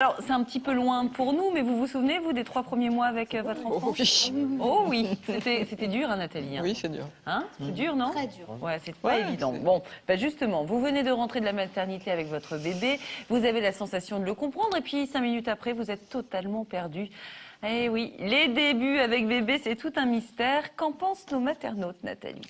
Alors, c'est un petit peu loin pour nous, mais vous vous souvenez, vous, des 3 premiers mois avec votre enfant? Oui. Oh oui, c'était dur, hein, Nathalie, hein. Oui, c'est dur. Hein, c'est dur, non? Très dur. Ouais, c'est pas évident. Bon, bah justement, vous venez de rentrer de la maternité avec votre bébé, vous avez la sensation de le comprendre, et puis 5 minutes après, vous êtes totalement perdu. Eh oui, les débuts avec bébé, c'est tout un mystère. Qu'en pensent nos maternautes, Nathalie?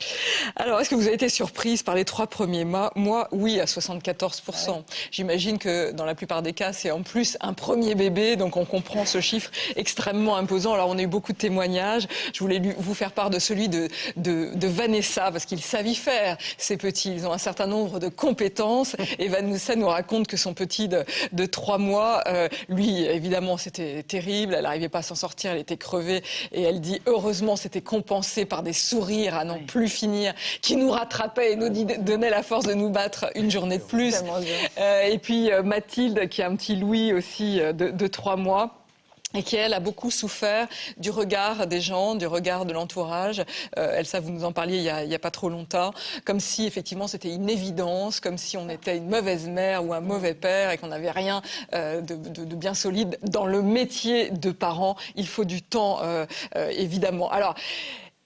Alors, est-ce que vous avez été surprise par les 3 premiers mois? Moi, oui, à 74%. Ouais. J'imagine que dans la plupart des cas, c'est en plus un premier bébé, donc on comprend ce chiffre extrêmement imposant. Alors, on a eu beaucoup de témoignages. Je voulais vous faire part de celui de Vanessa, parce qu'ils savent y faire, ces petits. Ils ont un certain nombre de compétences. Et Vanessa nous raconte que son petit de 3 mois, lui, évidemment, c'était terrible. Elle n'arrivait pas à s'en sortir, elle était crevée. Et elle dit, heureusement, c'était compensé par des sourires à n'en plus finir, qui nous rattrapaient et nous donnaient la force de nous battre une journée de plus. Et puis Mathilde, qui a un petit Louis aussi de 3 mois. Et qui, elle, a beaucoup souffert du regard des gens, du regard de l'entourage. Elsa, vous nous en parliez il y a pas trop longtemps. Comme si, effectivement, c'était une évidence, comme si on était une mauvaise mère ou un mauvais père et qu'on n'avait rien de bien solide. Dans le métier de parent, il faut du temps, évidemment. Alors,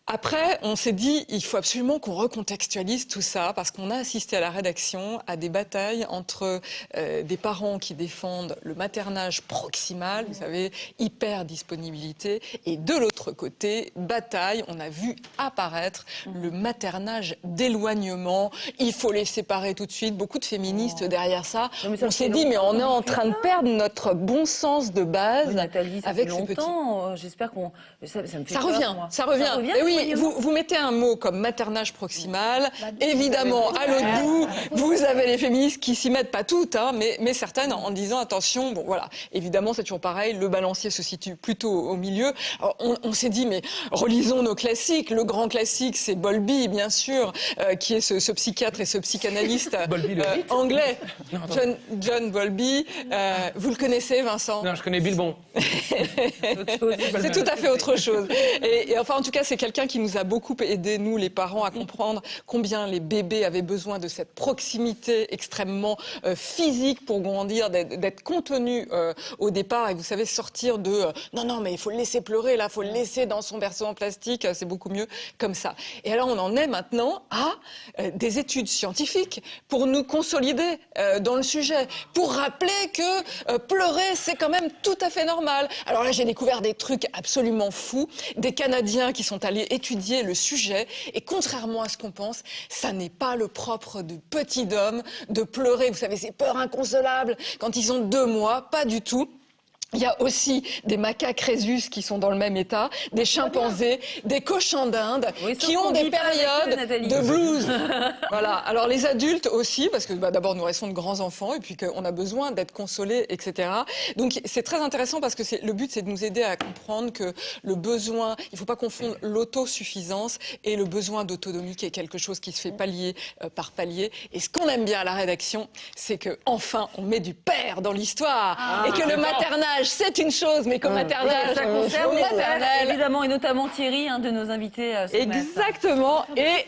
après, on s'est dit, il faut absolument qu'on recontextualise tout ça, parce qu'on a assisté à la rédaction à des batailles entre des parents qui défendent le maternage proximal, vous savez, hyper disponibilité, et de l'autre côté, bataille, on a vu apparaître le maternage d'éloignement, il faut les séparer tout de suite, beaucoup de féministes derrière ça. On s'est dit, mais on est en train de perdre notre bon sens de base. Oui, Nathalie, ça avec fait longtemps, j'espère qu'on... Ça me fait peur, revient, moi. ça revient. Et oui, vous mettez un mot comme maternage proximal, évidemment, à l'autre bout, vous avez les féministes qui s'y mettent, pas toutes, hein, mais certaines, en disant attention, bon voilà, évidemment c'est toujours pareil, le balancier se situe plutôt au milieu. Alors, on s'est dit, mais relisons nos classiques, le grand classique c'est Bowlby, bien sûr, qui est ce psychiatre et ce psychanalyste anglais, John Bowlby. Vous le connaissez, Vincent? Non, je connais Bilbon. C'est tout à fait autre chose. Et enfin, en tout cas, c'est quelqu'un qui nous a beaucoup aidé, nous, les parents, à comprendre combien les bébés avaient besoin de cette proximité extrêmement physique pour grandir, d'être contenus au départ. Et vous savez, sortir de non, mais il faut le laisser pleurer, là, il faut le laisser dans son berceau en plastique, c'est beaucoup mieux comme ça. Et alors, on en est maintenant à des études scientifiques pour nous consolider dans le sujet, pour rappeler que pleurer, c'est quand même tout à fait normal. Alors là, j'ai découvert des trucs absolument fous, des Canadiens qui sont allés étudier le sujet, et contrairement à ce qu'on pense, ça n'est pas le propre du petit homme de pleurer. Vous savez, ces peurs inconsolables quand ils ont 2 mois, pas du tout. Il y a aussi des macaques rhésus qui sont dans le même état, des chimpanzés, des cochons d'Inde qui ont des périodes de blues. Voilà. Alors les adultes aussi, parce que d'abord nous restons de grands enfants et puis qu'on a besoin d'être consolés, etc. Donc c'est très intéressant parce que le but c'est de nous aider à comprendre que le besoin, il ne faut pas confondre l'autosuffisance et le besoin d'autonomie qui est quelque chose qui se fait palier par palier. Et ce qu'on aime bien à la rédaction, c'est que enfin on met du père dans l'histoire et que le maternage c'est une chose, mais qu'au maternage, ça concerne les pères, évidemment, et notamment Thierry, un de nos invités. Exactement, et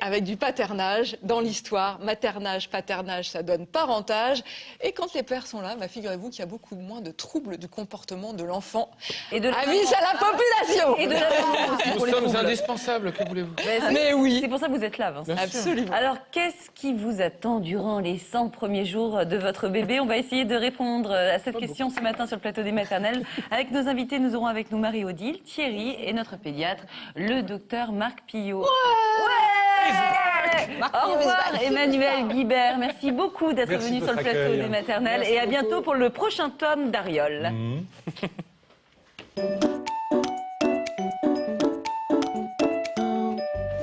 avec du paternage dans l'histoire, maternage, paternage, ça donne parentage. Et quand les pères sont là, figurez-vous qu'il y a beaucoup moins de troubles du comportement de l'enfant. Et de avis à la population. Et de la aussi pour Nous sommes troubles. indispensables, que voulez-vous? Mais oui. C'est pour ça que vous êtes là, Vincent. Absolument. Alors, qu'est-ce qui vous attend durant les 100 premiers jours de votre bébé? On va essayer de répondre à cette question ce matin sur le plateau des maternelles. Avec nos invités, nous aurons avec nous Marie-Odile, Thierry et notre pédiatre, le docteur Marc Pillot. Au revoir Emmanuel Guibert. Merci beaucoup d'être venu sur le plateau des maternelles. Et à bientôt pour le prochain tome d'Ariol.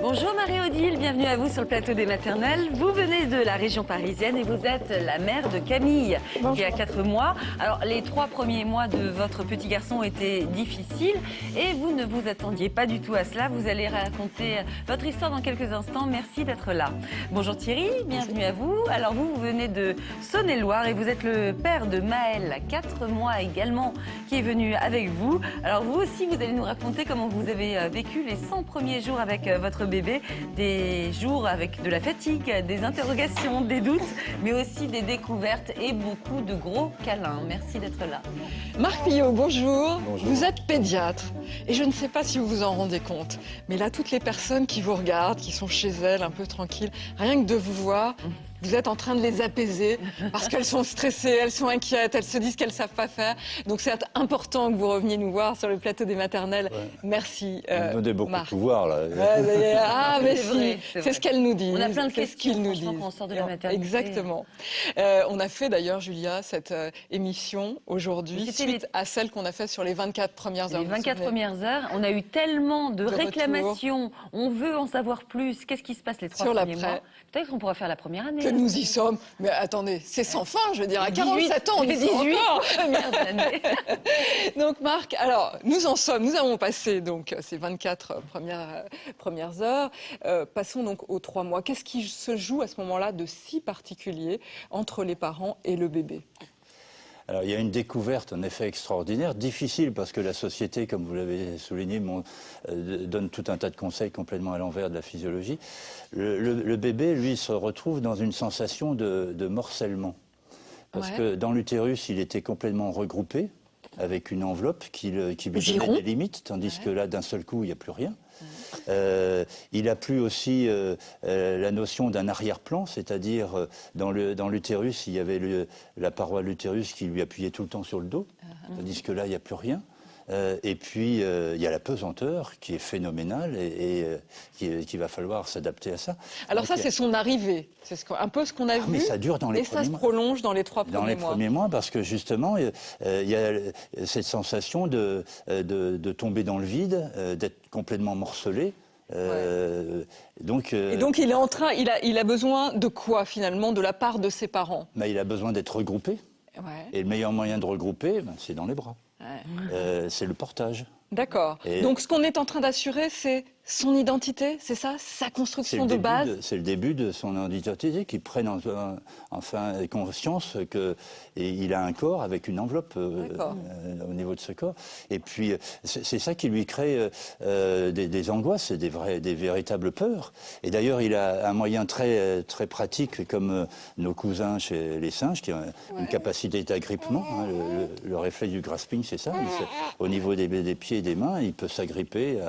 Bonjour Marie-Odile, bienvenue à vous sur le plateau des maternelles. Vous venez de la région parisienne et vous êtes la mère de Camille, qui a 4 mois. Alors, les 3 premiers mois de votre petit garçon étaient difficiles et vous ne vous attendiez pas du tout à cela. Vous allez raconter votre histoire dans quelques instants. Merci d'être là. Bonjour Thierry, bienvenue à vous. Alors, vous venez de Saône-et-Loire et vous êtes le père de Maëlle, 4 mois également, qui est venu avec vous. Alors, vous aussi, vous allez nous raconter comment vous avez vécu les 100 premiers jours avec votre bébé, des des jours avec de la fatigue, des interrogations, des doutes, mais aussi des découvertes et beaucoup de gros câlins. Merci d'être là. Marc Pillot, bonjour. Bonjour. Vous êtes pédiatre et je ne sais pas si vous vous en rendez compte, mais là, toutes les personnes qui vous regardent, qui sont chez elles un peu tranquilles, rien que de vous voir, vous êtes en train de les apaiser parce qu'elles sont stressées, elles sont inquiètes, elles se disent qu'elles ne savent pas faire. Donc c'est important que vous reveniez nous voir sur le plateau des maternelles. Ouais. Merci, Vous me donnez beaucoup Marc. de pouvoir, là. Ah, mais C'est si, vrai, c'est ce qu'elles nous disent. On a plein de C'est ce questions, qu'ils nous franchement, disent. quand on sort de la maternité. Exactement. On a fait d'ailleurs, Julia, cette émission aujourd'hui C'était suite à celle qu'on a faite sur les 24 premières heures. Les vous vous 24 souvenez premières heures, on a eu tellement de retour. réclamations. On veut en savoir plus. Qu'est-ce qui se passe les 3 Sur premiers l'après. mois? Peut-être qu'on pourra faire la première année. Que nous y sommes. Mais attendez, c'est sans fin, je veux dire. À 47 ans, on y les est 18 encore. premières années. Donc Marc, alors nous avons passé donc ces 24 premières heures. Passons donc aux 3 mois. Qu'est-ce qui se joue à ce moment-là de si particulier entre les parents et le bébé? Alors, il y a une découverte, en effet, extraordinaire, difficile parce que la société, comme vous l'avez souligné, donne tout un tas de conseils complètement à l'envers de la physiologie. Le bébé, lui, se retrouve dans une sensation de morcellement. Parce que dans l'utérus, il était complètement regroupé avec une enveloppe qui lui donnait des limites, tandis que là, d'un seul coup, il n'y a plus rien. Il a plus aussi la notion d'un arrière-plan, c'est-à-dire dans l'utérus, il y avait la paroi de l'utérus qui lui appuyait tout le temps sur le dos, tandis que là, il n'y a plus rien. Et puis, il y a la pesanteur qui est phénoménale et qu'il va falloir s'adapter à ça. Alors donc, ça, c'est son arrivée. C'est un peu ce qu'on a vu. Mais ça dure dans les et premiers ça se mois. prolonge dans les 3 premiers mois. Dans les premiers mois, parce que justement, il y a cette sensation de tomber dans le vide, d'être complètement morcelé. Donc, et donc il est en train, il a besoin de quoi finalement de la part de ses parents? il a besoin d'être regroupé. Ouais. Et le meilleur moyen de regrouper, c'est dans les bras. Ouais. C'est le portage. D'accord. Et donc ce qu'on est en train d'assurer, c'est son identité, c'est ça, sa construction de base. C'est le début de son identité, qu'il prenne enfin conscience qu'il a un corps avec une enveloppe au niveau de ce corps. Et puis c'est ça qui lui crée des angoisses, des véritables peurs. Et d'ailleurs, il a un moyen très, très pratique, comme nos cousins chez les singes, qui ont une capacité d'agrippement. Hein, le réflexe du grasping, c'est ça. Au niveau des pieds et des mains, il peut s'agripper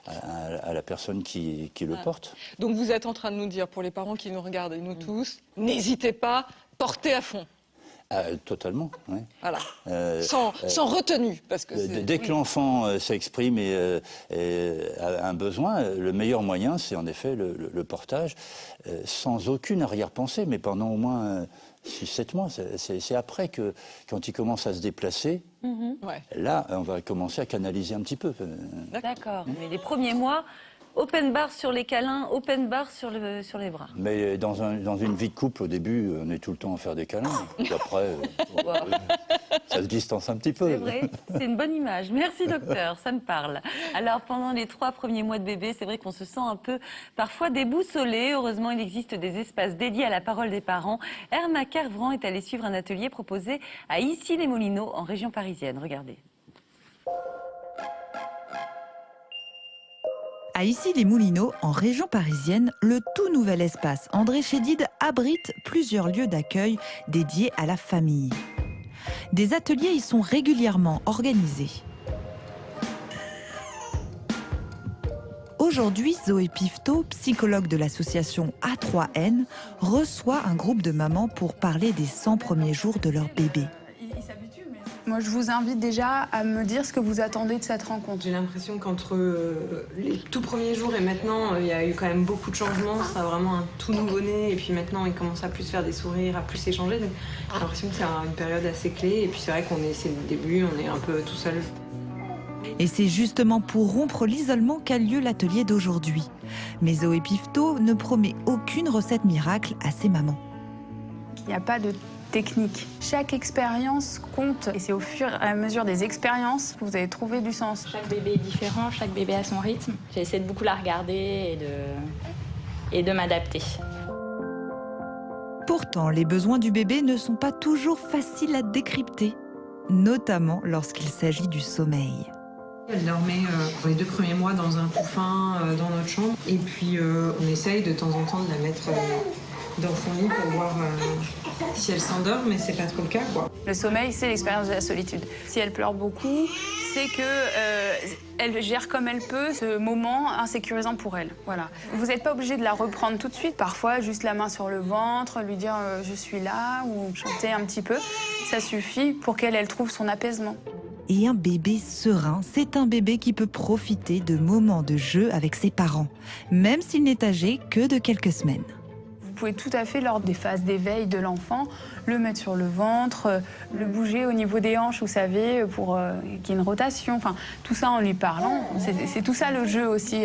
à la personne qui le porte. Donc vous êtes en train de nous dire, pour les parents qui nous regardent et nous tous, n'hésitez pas, portez à fond. Totalement, oui. Voilà. Sans retenue. Parce que dès que l'enfant s'exprime et a un besoin, le meilleur moyen, c'est en effet le portage, sans aucune arrière-pensée, mais pendant au moins 6-7 mois. C'est après que, quand il commence à se déplacer, là, on va commencer à canaliser un petit peu. D'accord. Mais les premiers mois, open bar sur les câlins, open bar sur les bras. Mais dans une vie de couple, au début, on est tout le temps à faire des câlins. Puis après, ça se distance un petit peu. C'est vrai, c'est une bonne image. Merci docteur, ça me parle. Alors pendant les 3 premiers mois de bébé, c'est vrai qu'on se sent un peu parfois déboussolé. Heureusement, il existe des espaces dédiés à la parole des parents. Irma Kervran est allée suivre un atelier proposé à Issy-les-Moulineaux en région parisienne. Regardez. À Issy-les-Moulineaux, en région parisienne, le tout nouvel espace André Chédid abrite plusieurs lieux d'accueil dédiés à la famille. Des ateliers y sont régulièrement organisés. Aujourd'hui, Zoé Pifto, psychologue de l'association A3N, reçoit un groupe de mamans pour parler des 100 premiers jours de leur bébé. Moi, je vous invite déjà à me dire ce que vous attendez de cette rencontre. J'ai l'impression qu'entre les tout premiers jours et maintenant, il y a eu quand même beaucoup de changements. C'est vraiment un tout nouveau-né. Et puis maintenant, il commence à plus faire des sourires, à plus échanger. Donc, j'ai l'impression que c'est une période assez clé. Et puis c'est vrai c'est le début, on est un peu tout seul. Et c'est justement pour rompre l'isolement qu'a lieu l'atelier d'aujourd'hui. Mais Zoé Pifto ne promet aucune recette miracle à ses mamans. Il n'y a pas de technique. Chaque expérience compte et c'est au fur et à mesure des expériences que vous allez trouver du sens. Chaque bébé est différent, chaque bébé a son rythme. J'ai essayé de beaucoup la regarder et de m'adapter. Pourtant, les besoins du bébé ne sont pas toujours faciles à décrypter, notamment lorsqu'il s'agit du sommeil. Elle dormait les 2 premiers mois dans un couffin dans notre chambre. Et puis on essaye de temps en temps de la mettre dans son lit pour voir si elle s'endort, mais c'est pas trop le cas, quoi. Le sommeil, c'est l'expérience de la solitude. Si elle pleure beaucoup, c'est que elle gère comme elle peut ce moment insécurisant pour elle. Voilà. Vous n'êtes pas obligé de la reprendre tout de suite. Parfois, juste la main sur le ventre, lui dire je suis là, ou chanter un petit peu, ça suffit pour qu'elle trouve son apaisement. Et un bébé serein, c'est un bébé qui peut profiter de moments de jeu avec ses parents, même s'il n'est âgé que de quelques semaines. Vous pouvez tout à fait, lors des phases d'éveil de l'enfant, le mettre sur le ventre, le bouger au niveau des hanches, vous savez, pour qu'il y ait une rotation. Enfin, tout ça en lui parlant. C'est tout ça le jeu aussi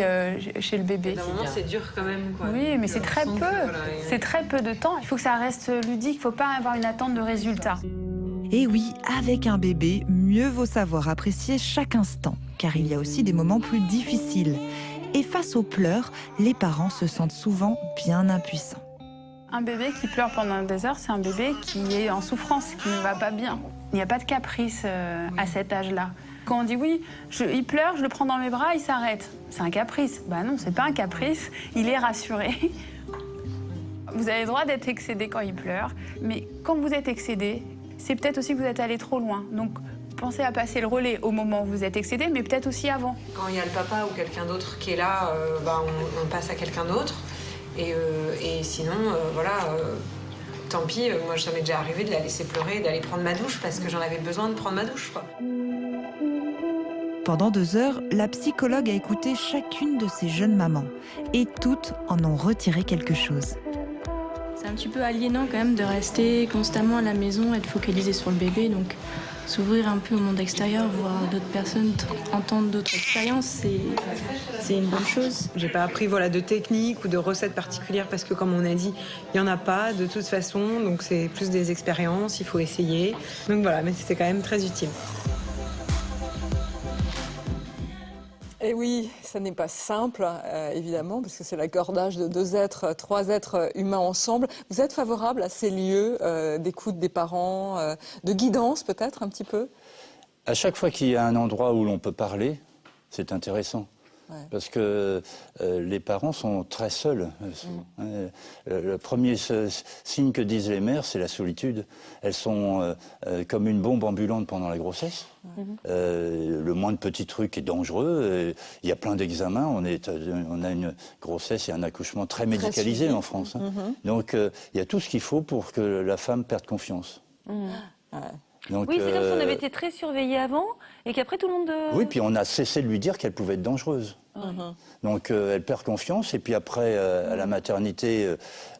chez le bébé. D'un moment, c'est dur quand même, quoi. Oui, mais c'est très peu. Voilà, C'est très peu de temps. Il faut que ça reste ludique. Il ne faut pas avoir une attente de résultat. Et oui, avec un bébé, mieux vaut savoir apprécier chaque instant, car il y a aussi des moments plus difficiles. Et face aux pleurs, les parents se sentent souvent bien impuissants. Un bébé qui pleure pendant des heures, c'est un bébé qui est en souffrance, qui ne va pas bien. Il n'y a pas de caprice à cet âge-là. Quand on dit oui, il pleure, je le prends dans mes bras, il s'arrête. C'est un caprice. Ben non, c'est pas un caprice, il est rassuré. Vous avez le droit d'être excédé quand il pleure, mais quand vous êtes excédé, c'est peut-être aussi que vous êtes allé trop loin. Donc pensez à passer le relais au moment où vous êtes excédé, mais peut-être aussi avant. Quand il y a le papa ou quelqu'un d'autre qui est là, on passe à quelqu'un d'autre. Et sinon, tant pis, moi ça m'est déjà arrivé de la laisser pleurer, d'aller prendre ma douche parce que j'en avais besoin de prendre ma douche, quoi. Pendant 2 heures, la psychologue a écouté chacune de ces jeunes mamans. Et toutes en ont retiré quelque chose. C'est un petit peu aliénant quand même de rester constamment à la maison, être focalisé sur le bébé. Donc s'ouvrir un peu au monde extérieur, voir d'autres personnes, entendre d'autres expériences, c'est une bonne chose. J'ai pas appris de techniques ou de recettes particulières parce que comme on a dit, il y en a pas de toute façon. Donc c'est plus des expériences, il faut essayer. Donc voilà, mais c'était quand même très utile. Et oui, ça n'est pas simple, évidemment, parce que c'est l'accordage de 2 êtres, 3 êtres humains ensemble. Vous êtes favorable à ces lieux d'écoute des parents, de guidance peut-être un petit peu? À chaque fois qu'il y a un endroit où l'on peut parler, c'est intéressant. Ouais. Parce que les parents sont très seuls. Le premier signe que disent les mères, c'est la solitude. Elles sont comme une bombe ambulante pendant la grossesse. Le moindre petit truc est dangereux. Il y a plein d'examens. On a une grossesse et un accouchement très médicalisé en France. Donc il y a tout ce qu'il faut pour que la femme perde confiance. Donc, oui, c'est comme si on avait été très surveillés avant et qu'après tout le monde... Oui, puis on a cessé de lui dire qu'elle pouvait être dangereuse. Donc elle perd confiance et puis après, à la maternité,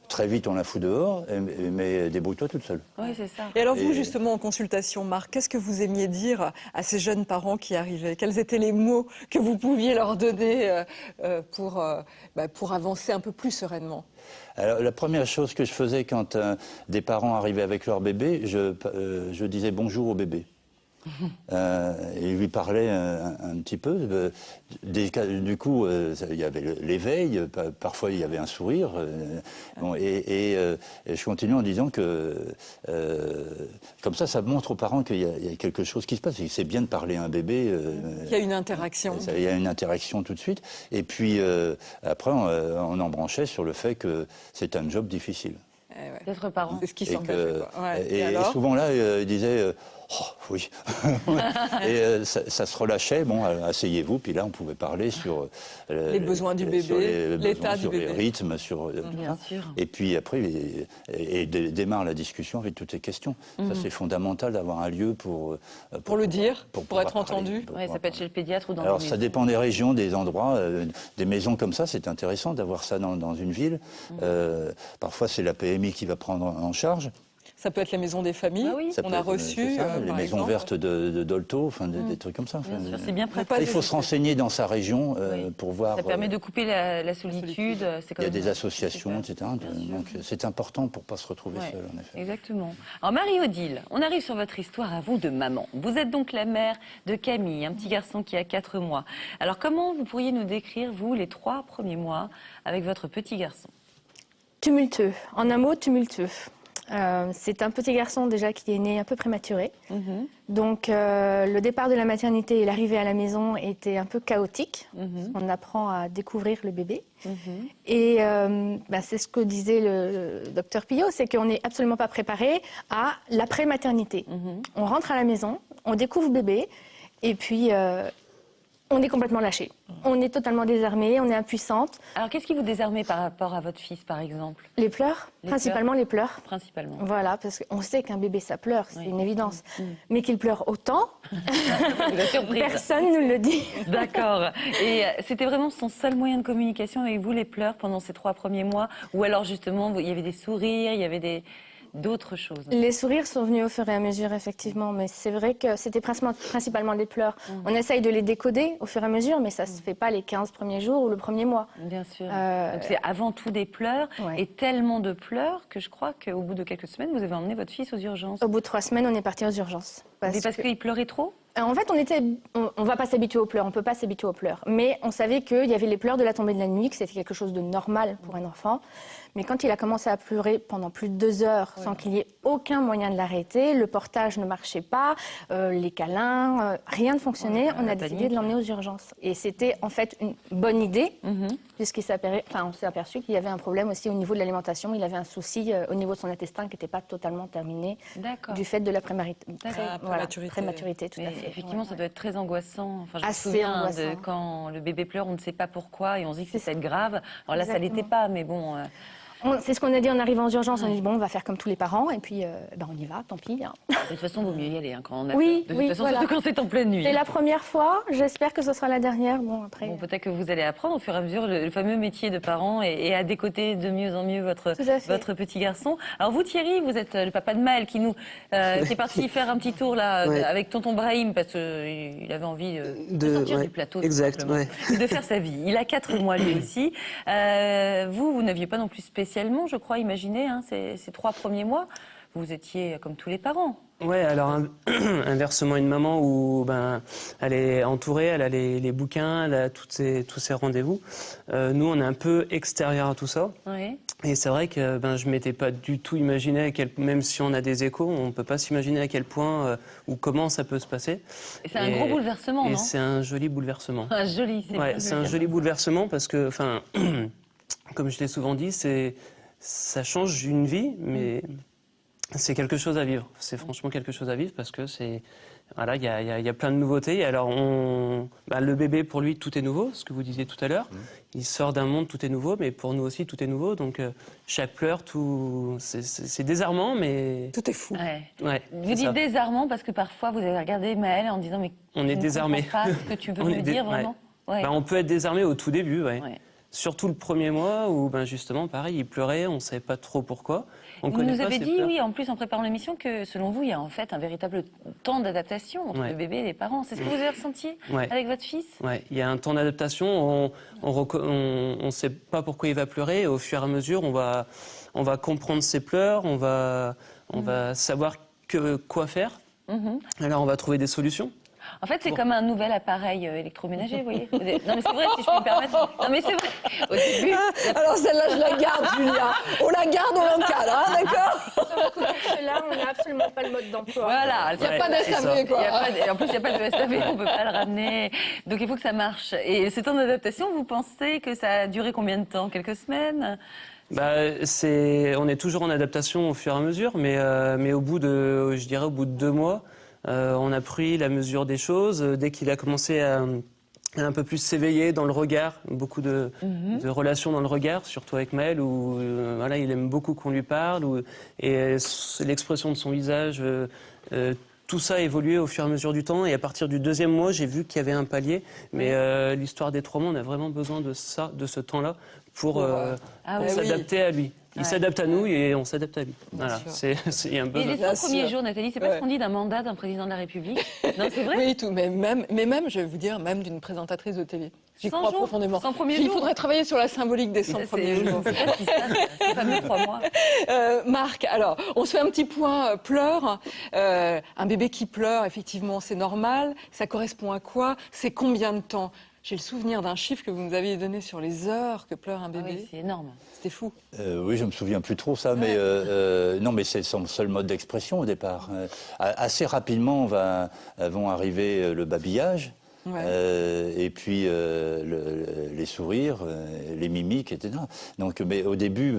très vite on la fout dehors, mais débrouille-toi toute seule. Oui, c'est ça. Et alors vous, justement, en consultation, Marc, qu'est-ce que vous aimiez dire à ces jeunes parents qui arrivaient? Quels étaient les mots que vous pouviez leur donner pour avancer un peu plus sereinement? Alors, la première chose que je faisais quand des parents arrivaient avec leur bébé, je disais bonjour au bébé. Et lui parlait un petit peu. Du coup, il y avait l'éveil, parfois il y avait un sourire. Et je continue en disant que comme ça montre aux parents qu'il y a quelque chose qui se passe. C'est bien de parler à un bébé. Il y a une interaction. Il y a une interaction tout de suite. Et puis après, on embranchait sur le fait que c'est un job difficile. D'être parent. C'est ce qui s'engageait. Et souvent là, il disait oh, oui. Et ça se relâchait. Bon, asseyez-vous. Puis là, on pouvait parler sur les besoins du bébé, l'état du bébé, les rythmes, sur. Bien sûr. Et puis après, démarre la discussion avec toutes les questions. Ça, c'est fondamental d'avoir un lieu pour le dire, pour être entendu. Oui, ça peut être chez le pédiatre ou dans. Alors, ça dépend des régions, des endroits, des maisons comme ça. C'est intéressant d'avoir ça dans une ville. Parfois, c'est la PMI qui va prendre en charge. Ça peut être la maison des familles. Ah oui. On a reçu les maisons vertes de Dolto, enfin des trucs comme ça. Bien sûr, c'est bien pratique. Il faut se renseigner dans sa région pour voir. Ça permet de couper la solitude. Il y a des associations, etc. Donc c'est important pour ne pas se retrouver seul, en effet. Exactement. Alors Marie-Odile, on arrive sur votre histoire à vous de maman. Vous êtes donc la mère de Camille, un petit garçon qui a 4 mois. Alors comment vous pourriez nous décrire, vous, les 3 premiers mois avec votre petit garçon? Tumultueux. En un mot, tumultueux. C'est un petit garçon déjà qui est né un peu prématuré. Donc le départ de la maternité et l'arrivée à la maison était un peu chaotique. On apprend à découvrir le bébé. Et c'est ce que disait le docteur Pillot, c'est qu'on n'est absolument pas préparé à l'après-maternité. On rentre à la maison, on découvre bébé et puis on est complètement lâché. On est totalement désarmé, on est impuissante. Alors, qu'est-ce qui vous désarmait par rapport à votre fils, par exemple? Les pleurs, principalement les pleurs. Principalement. Voilà, parce qu'on sait qu'un bébé, ça pleure, c'est une évidence. Mais qu'il pleure autant, personne ne le dit. D'accord. Et c'était vraiment son seul moyen de communication avec vous, les pleurs, pendant ces 3 premiers mois? Ou alors, justement, il y avait des sourires, il y avait d'autres choses? Les sourires sont venus au fur et à mesure, effectivement, mais c'est vrai que c'était principalement les pleurs. On essaye de les décoder au fur et à mesure, mais ça ne se fait pas les 15 premiers jours ou le premier mois. Bien sûr. Donc c'est avant tout des pleurs, et tellement de pleurs que je crois qu'au bout de quelques semaines, vous avez emmené votre fils aux urgences. Au bout de 3 semaines, on est parti aux urgences. Parce qu'il pleurait trop? En fait, on va pas s'habituer aux pleurs, on peut pas s'habituer aux pleurs. Mais on savait qu'il y avait les pleurs de la tombée de la nuit, que c'était quelque chose de normal pour un enfant. Mais quand il a commencé à pleurer pendant plus de 2 heures sans qu'il y ait aucun moyen de l'arrêter, le portage ne marchait pas, les câlins, rien ne fonctionnait, on a décidé de l'emmener aux urgences. Et c'était en fait une bonne idée, on s'est aperçu qu'il y avait un problème aussi au niveau de l'alimentation. Il avait un souci au niveau de son intestin qui n'était pas totalement terminé du fait de la prématurité. Tout à fait. Effectivement, ça doit être très angoissant. Enfin, je me Assez souviens angoissant. quand le bébé pleure, on ne sait pas pourquoi et on se dit que ça va être grave. Alors là, ça l'était pas, mais bon... C'est ce qu'on a dit en arrivant aux urgences. On a dit bon, on va faire comme tous les parents et puis on y va, tant pis. Hein. De toute façon, il vaut mieux y aller quand on a Oui, peur. De toute façon, surtout quand c'est en pleine nuit. C'est la première fois. J'espère que ce sera la dernière. Bon, après. Bon, peut-être que vous allez apprendre au fur et à mesure le fameux métier de parent et à décoder de mieux en mieux votre petit garçon. Alors vous, Thierry, vous êtes le papa de Maël qui est parti faire un petit tour là avec tonton Brahim parce qu'il avait envie de sortir du plateau. Exact, et de faire sa vie. Il a 4 mois lui aussi. Vous n'aviez pas non plus spécialement, je crois, imaginé ces 3 premiers mois. Vous étiez comme tous les parents. Ouais, alors inversement, une maman où elle est entourée, elle a les bouquins, elle a tous ses rendez-vous. Nous, on est un peu extérieur à tout ça. Oui. Et c'est vrai que je ne m'étais pas du tout imaginé, même si on a des échos, on ne peut pas s'imaginer à quel point ou comment ça peut se passer. Et c'est un gros bouleversement, non? C'est un joli bouleversement. C'est un joli bouleversement parce que, comme je l'ai souvent dit, ça change une vie, mais c'est quelque chose à vivre. C'est franchement quelque chose à vivre parce que il y a plein de nouveautés. Alors le bébé, pour lui, tout est nouveau, ce que vous disiez tout à l'heure. Il sort d'un monde, tout est nouveau, mais pour nous aussi, tout est nouveau. Donc chaque pleur, c'est désarmant, mais tout est fou. Vous dites désarmant parce que parfois vous avez regardé Maël en disant mais on est désarmé. Pas ce que tu veux me dire vraiment. On peut être désarmé au tout début, surtout le premier mois où justement pareil, il pleurait, on ne savait pas trop pourquoi. Vous nous avez dit, en plus en préparant l'émission, que selon vous, il y a en fait un véritable temps d'adaptation entre le bébé et les parents. C'est ce que vous avez ressenti avec votre fils? Oui, il y a un temps d'adaptation. On ne sait pas pourquoi il va pleurer. Et au fur et à mesure, on va comprendre ses pleurs, on va savoir quoi faire. Alors on va trouver des solutions. En fait, c'est comme un nouvel appareil électroménager, vous voyez. Non, mais c'est vrai, si je peux me permettre. Non, mais c'est vrai. Au début... Alors, celle-là, je la garde, Julia. On la garde, on l'encadre, d'accord? Là, on n'a absolument pas le mode d'emploi. Voilà. Il n'y a pas de SAV, quoi. En plus, il n'y a pas de SAV, on ne peut pas le ramener. Donc, il faut que ça marche. Et ce temps d'adaptation, vous pensez que ça a duré combien de temps? Quelques semaines? On est toujours en adaptation au fur et à mesure, mais au bout de 2 mois, on a pris la mesure des choses. Dès qu'il a commencé à un peu plus s'éveiller dans le regard, beaucoup de relations dans le regard, surtout avec Maël, où il aime beaucoup qu'on lui parle, et l'expression de son visage, tout ça a évolué au fur et à mesure du temps. Et à partir du 2e mois, j'ai vu qu'il y avait un palier. Mais l'histoire des 3 mois, on a vraiment besoin de ce temps-là pour s'adapter à lui. Il s'adapte à nous et on s'adapte à lui. Voilà, il y a un besoin. Et les 100 premiers jours, Nathalie, c'est pas ce qu'on dit d'un mandat d'un président de la République? Non, c'est vrai? Oui, tout. Mais même, je vais vous dire, même d'une présentatrice de télé. J'y crois profondément. 100 premiers jours. Il faudrait travailler sur la symbolique des 100 premiers jours. C'est pas ce qui se passe, ces fameux 3 mois. Marc, alors, on se fait un petit point pleurs. Un bébé qui pleure, effectivement, c'est normal. Ça correspond à quoi? C'est combien de temps? J'ai le souvenir d'un chiffre que vous nous aviez donné sur les heures que pleure un bébé. Oui, c'est énorme. C'était fou. Oui, je me souviens plus trop ça, mais non, mais c'est son seul mode d'expression au départ. Assez rapidement vont arriver le babillage. Ouais. Et puis les sourires, les mimiques, etc. Donc, mais au début,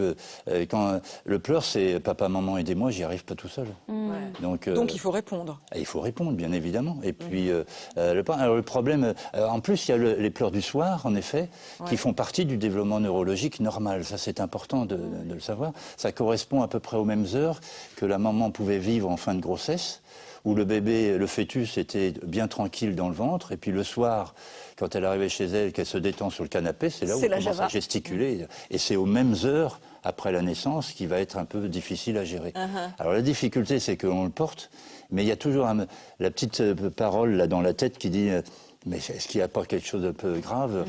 quand le pleur, c'est papa, maman, aidez-moi, j'y arrive pas tout seul. Ouais. Donc il faut répondre. Il faut répondre, bien évidemment. Et puis le problème, en plus, il y a les pleurs du soir, en effet, qui font partie du développement neurologique normal. Ça, c'est important de le savoir. Ça correspond à peu près aux mêmes heures que la maman pouvait vivre en fin de grossesse, où le bébé, le fœtus, était bien tranquille dans le ventre, et puis le soir, quand elle arrivait chez elle, qu'elle se détend sur le canapé, c'est là où elle commence à gesticuler. Et c'est aux mêmes heures, après la naissance, qui va être un peu difficile à gérer. Alors la difficulté, c'est qu'on le porte, mais il y a toujours la petite parole là dans la tête qui dit... Mais est-ce qu'il n'y a pas quelque chose de peu grave?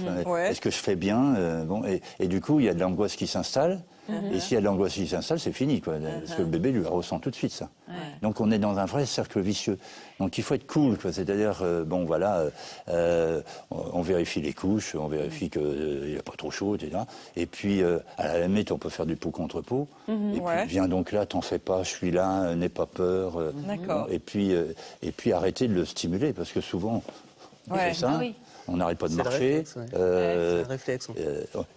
Est-ce que je fais bien? Et du coup, il y a de l'angoisse qui s'installe. Et s'il y a de l'angoisse qui s'installe, c'est fini, quoi. Parce que le bébé lui ressent tout de suite ça. Donc on est dans un vrai cercle vicieux. Donc il faut être cool, quoi. C'est-à-dire, on vérifie les couches, on vérifie qu'il n'y a pas trop chaud, etc. Et puis, à la limite, on peut faire du peau contre peau. Et puis, viens donc là, t'en fais pas, je suis là, n'aie pas peur. Et puis, arrêtez de le stimuler, parce que souvent... C'est ça. On n'arrête pas de marcher. C'est un réflexe.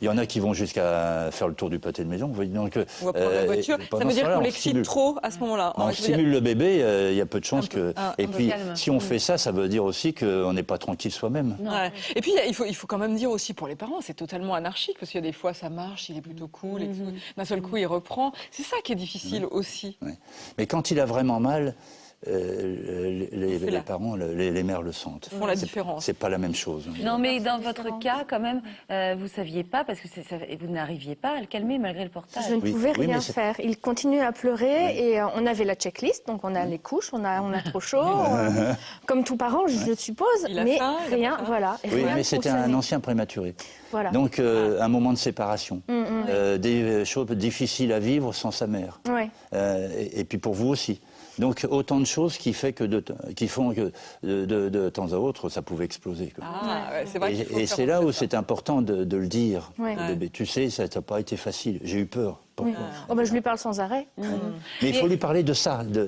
Il y en a qui vont jusqu'à faire le tour du pâté de maison. Donc, on va prendre la voiture. Ça veut dire qu'on l'excite trop à ce moment-là. On stimule le bébé, il y a peu de chances que... Et puis, si on fait ça, ça veut dire aussi qu'on n'est pas tranquille soi-même. Et puis, il faut quand même dire aussi pour les parents, c'est totalement anarchique, parce qu'il y a des fois, ça marche, il est plutôt cool, et d'un seul coup, il reprend. C'est ça qui est difficile aussi. Mais quand il a vraiment mal... les parents, les mères le sentent. Font la différence. C'est pas la même chose. Non, mais dans votre cas, quand même, vous saviez pas, parce que vous n'arriviez pas à le calmer malgré le portage. Je ne pouvais rien faire. Il continuait à pleurer et on avait la checklist, donc on a les couches, on a trop chaud, comme tout parent, je suppose, mais rien, voilà. Oui, mais c'était un ancien prématuré. Voilà. Donc un moment de séparation, des choses difficiles à vivre sans sa mère. Et puis pour vous aussi. Donc autant de choses qui font que de temps à autre, ça pouvait exploser. Quoi. C'est vrai et c'est là où c'est important de le dire au bébé. Tu sais, ça n'a pas été facile. J'ai eu peur. Je lui parle sans arrêt. Mais il faut lui parler de ça, des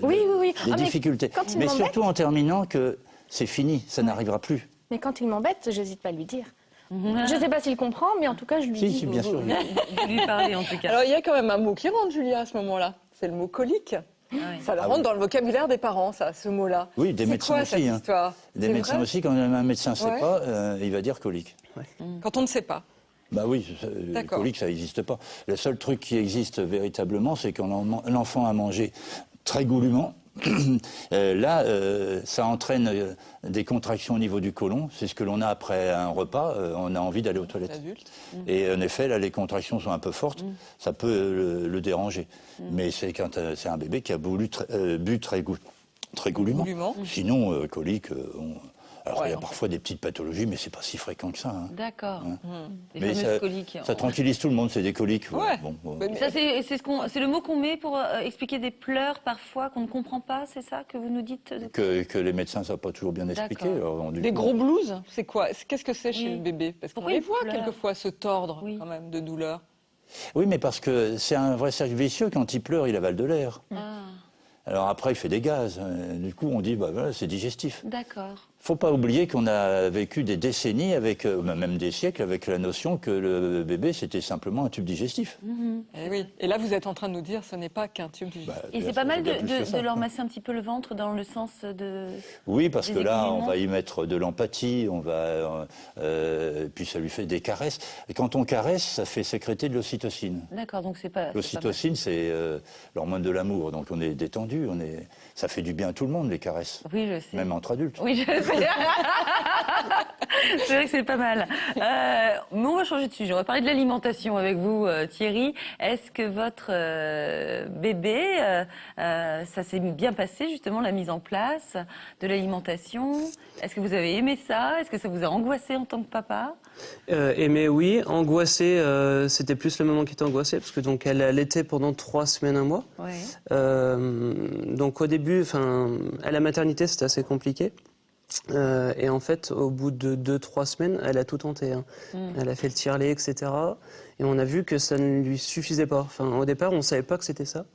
difficultés. Mais surtout en terminant que c'est fini, ça n'arrivera plus. Mais quand il m'embête, j'hésite pas à lui dire. Je ne sais pas s'il comprend, mais en tout cas, je lui dis. Si, bien sûr. Vous lui parlez en tout cas. Alors il y a quand même un mot qui rentre, Julia, à ce moment-là. C'est le mot colique. Ça rentre dans le vocabulaire des parents, ça, ce mot-là. Oui, des médecins aussi. Des médecins aussi, quand un médecin ne sait pas, il va dire colique. Quand on ne sait pas. Bah oui, colique, ça n'existe pas. Le seul truc qui existe véritablement, c'est quand l'enfant a mangé très goulûment. Là, ça entraîne des contractions au niveau du côlon. C'est ce que l'on a après un repas. On a envie d'aller aux toilettes. Et en effet, là, les contractions sont un peu fortes. Ça peut le déranger. Mais c'est quand c'est un bébé qui a bu très goulûment. Sinon, colique... Alors, il y a parfois des petites pathologies, mais c'est pas si fréquent que ça. D'accord. Mais ça tranquillise tout le monde, c'est des coliques. Ça, c'est le mot qu'on met pour expliquer des pleurs parfois qu'on ne comprend pas, c'est ça que vous nous dites que les médecins ne savent pas toujours bien expliquer. Des gros blues, c'est quoi? Qu'est-ce que c'est chez le bébé? Parce qu'on les voit quelquefois se tordre quand même de douleur. Oui, mais parce que c'est un vrai cercle vicieux. Quand il pleure, il avale de l'air. Alors après, il fait des gaz. Du coup, on dit, voilà, c'est digestif. D'accord. Il ne faut pas oublier qu'on a vécu des décennies, même des siècles, avec la notion que le bébé, c'était simplement un tube digestif. Et oui. Et là, vous êtes en train de nous dire, ce n'est pas qu'un tube digestif. Et c'est pas mal de leur masser un petit peu le ventre dans le sens de... Oui, parce que là, on va y mettre de l'empathie, puis ça lui fait des caresses. Et quand on caresse, ça fait sécréter de l'ocytocine. D'accord, donc c'est pas... L'ocytocine, c'est l'hormone de l'amour, donc on est détendu, ça fait du bien à tout le monde, les caresses. Oui, je sais. Même entre adultes. Oui, je sais. C'est vrai que c'est pas mal. Mais on va changer de sujet. On va parler de l'alimentation avec vous, Thierry. Est-ce que votre bébé, ça s'est bien passé, justement, la mise en place de l'alimentation? Est-ce que vous avez aimé ça? Est-ce que ça vous a angoissé en tant que papa? Aimé, oui. Angoissé, c'était plus le moment qui était angoissé, parce que donc elle allaitait pendant 3 semaines, 1 mois. Donc au début, à la maternité, c'était assez compliqué. Et en fait, au bout de 2-3 semaines, elle a tout tenté. Hein. Elle a fait le tire-lait, etc. Et on a vu que ça ne lui suffisait pas. Enfin, au départ, on ne savait pas que c'était ça.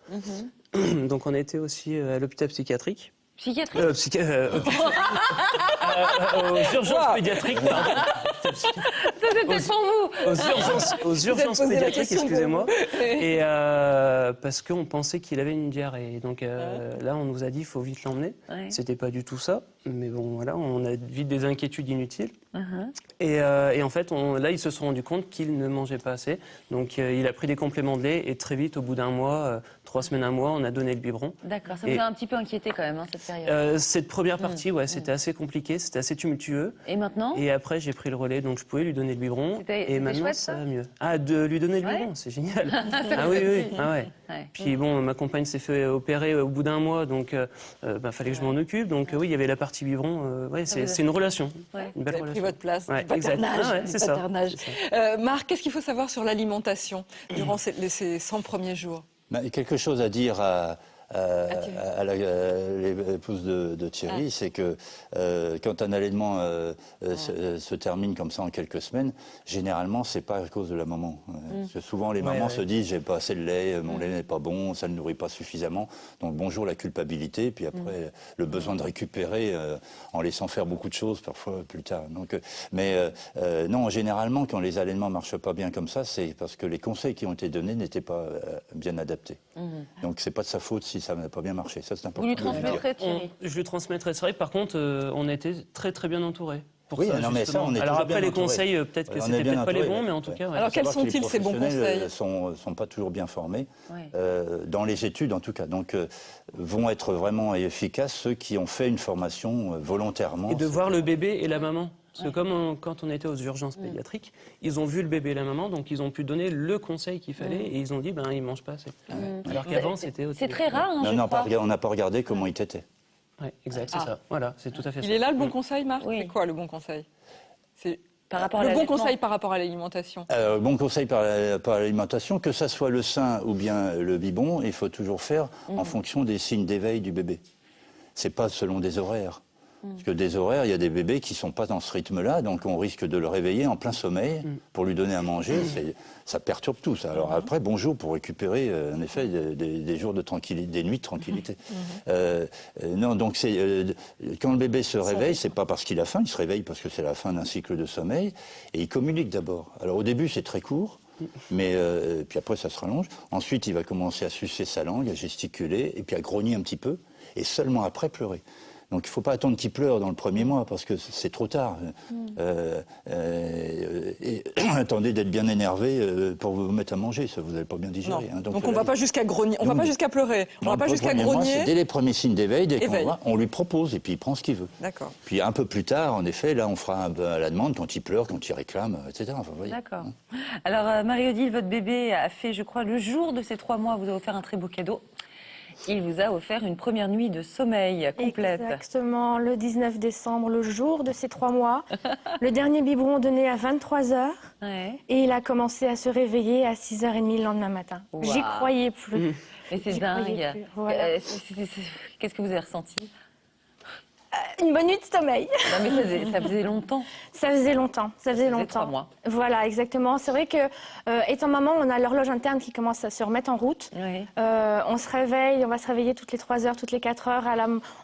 Donc on a été aussi à l'hôpital psychiatrique. Psychiatrique aux urgences pédiatriques, pardon. C'était pour vous. Aux urgences pédiatriques, excusez-moi. Et parce qu'on pensait qu'il avait une diarrhée. Donc là, on nous a dit qu'il faut vite l'emmener. C'était pas du tout ça. Mais bon, voilà, on a vite des inquiétudes inutiles. Et en fait, là, ils se sont rendus compte qu'il ne mangeait pas assez. Donc, il a pris des compléments de lait et très vite, au bout d'un mois, 3 semaines, 1 mois, on a donné le biberon. D'accord, ça vous a un petit peu inquiété quand même, cette période. Cette première partie, ouais, c'était assez compliqué, c'était assez tumultueux. Et maintenant ? Et après, j'ai pris le relais, donc je pouvais lui donner le biberon. Et maintenant, chouette, ça va mieux. Ah, de lui donner le biberon, c'est génial. Ah oui. Ah ouais. Puis bon, ma compagne s'est fait opérer au bout d'un mois, donc fallait que je m'en occupe. Donc oui, il y avait la partie biberon. C'est une relation, une belle relation. Vous avez pris votre place, ouais, du paternage. c'est ça. Marc, qu'est-ce qu'il faut savoir sur l'alimentation durant ces 100 premiers jours ? Quelque chose à dire à l'épouse de Thierry, c'est que quand un allaitement se termine comme ça en quelques semaines, généralement, c'est pas à cause de la maman. Parce que souvent, les mamans se disent « j'ai pas assez de lait, mon lait n'est pas bon, ça ne nourrit pas suffisamment ». Donc bonjour la culpabilité, puis après le besoin de récupérer en laissant faire beaucoup de choses parfois plus tard. Donc, non, généralement, quand les allaitements marchent pas bien comme ça, c'est parce que les conseils qui ont été donnés n'étaient pas bien adaptés. Donc c'est pas de sa faute si ça n'a pas bien marché. Ça, c'est important. Vous lui transmettrez, Thierry ? Je lui transmettrai. C'est vrai que par contre, on a été très très bien entourés. Oui, non, mais ça, on est alors après, bien les entouré. conseils, peut-être que c'était peut-être pas les bons, mais en tout cas... Alors quels sont-ils ces bons conseils ? Les sont pas toujours bien formés, dans les études en tout cas. Donc vont être vraiment efficaces ceux qui ont fait une formation volontairement. Et de voir le bébé et la maman. Parce que comme quand on était aux urgences pédiatriques, ils ont vu le bébé et la maman, donc ils ont pu donner le conseil qu'il fallait et ils ont dit ils ne mangent pas assez. Alors qu'avant, c'était... C'est très rare, hein, on n'a pas regardé comment il t'était. Oui, exact, c'est ça. Voilà, c'est tout à fait ça. Il est là le bon conseil, Marc ? C'est quoi le bon conseil ? Par rapport à le bon conseil par rapport à l'alimentation. Bon conseil par l'alimentation, que ça soit le sein ou bien le biberon, il faut toujours faire en fonction des signes d'éveil du bébé. C'est pas selon des horaires. Parce que des horaires, il y a des bébés qui ne sont pas dans ce rythme-là, donc on risque de le réveiller en plein sommeil pour lui donner à manger. Ça perturbe tout, ça. Alors après, bonjour pour récupérer, en effet, des jours de tranquillité, des nuits de tranquillité. Non, donc quand le bébé se réveille, c'est pas parce qu'il a faim, il se réveille parce que c'est la fin d'un cycle de sommeil, et il communique d'abord. Alors au début, c'est très court. Mais puis après, ça se rallonge. Ensuite, il va commencer à sucer sa langue, à gesticuler, et puis à grogner un petit peu, et seulement après pleurer. Donc il ne faut pas attendre qu'il pleure dans le premier mois parce que c'est trop tard. Et attendez d'être bien énervé pour vous mettre à manger, ça vous n'allez pas bien digérer. Hein. Donc on ne va pas jusqu'à grogner, on ne va pas jusqu'à pleurer, on ne va pas jusqu'à grogner. Dès les premiers signes d'éveil, on lui propose et puis il prend ce qu'il veut. D'accord. Puis un peu plus tard, en effet, là on fera à la demande quand il pleure, quand il réclame, etc. Enfin, d'accord. Alors Marie-Odile, votre bébé a fait, je crois, le jour de ses 3 mois, vous a offert un très beau cadeau. Il vous a offert une première nuit de sommeil complète. Exactement, le 19 décembre, le jour de ses 3 mois. Le dernier biberon donné à 23h. Et il a commencé à se réveiller à 6h30 le lendemain matin. Wow. J'y croyais plus. Mais c'est dingue. Voilà. Qu'est-ce que vous avez ressenti ? Une bonne nuit de sommeil. Non, mais ça faisait longtemps. Ça faisait longtemps. Ça faisait 3 mois. Voilà, exactement. C'est vrai que, étant maman, on a l'horloge interne qui commence à se remettre en route. Oui. On se réveille, on va se réveiller toutes les 3 heures, toutes les 4 heures.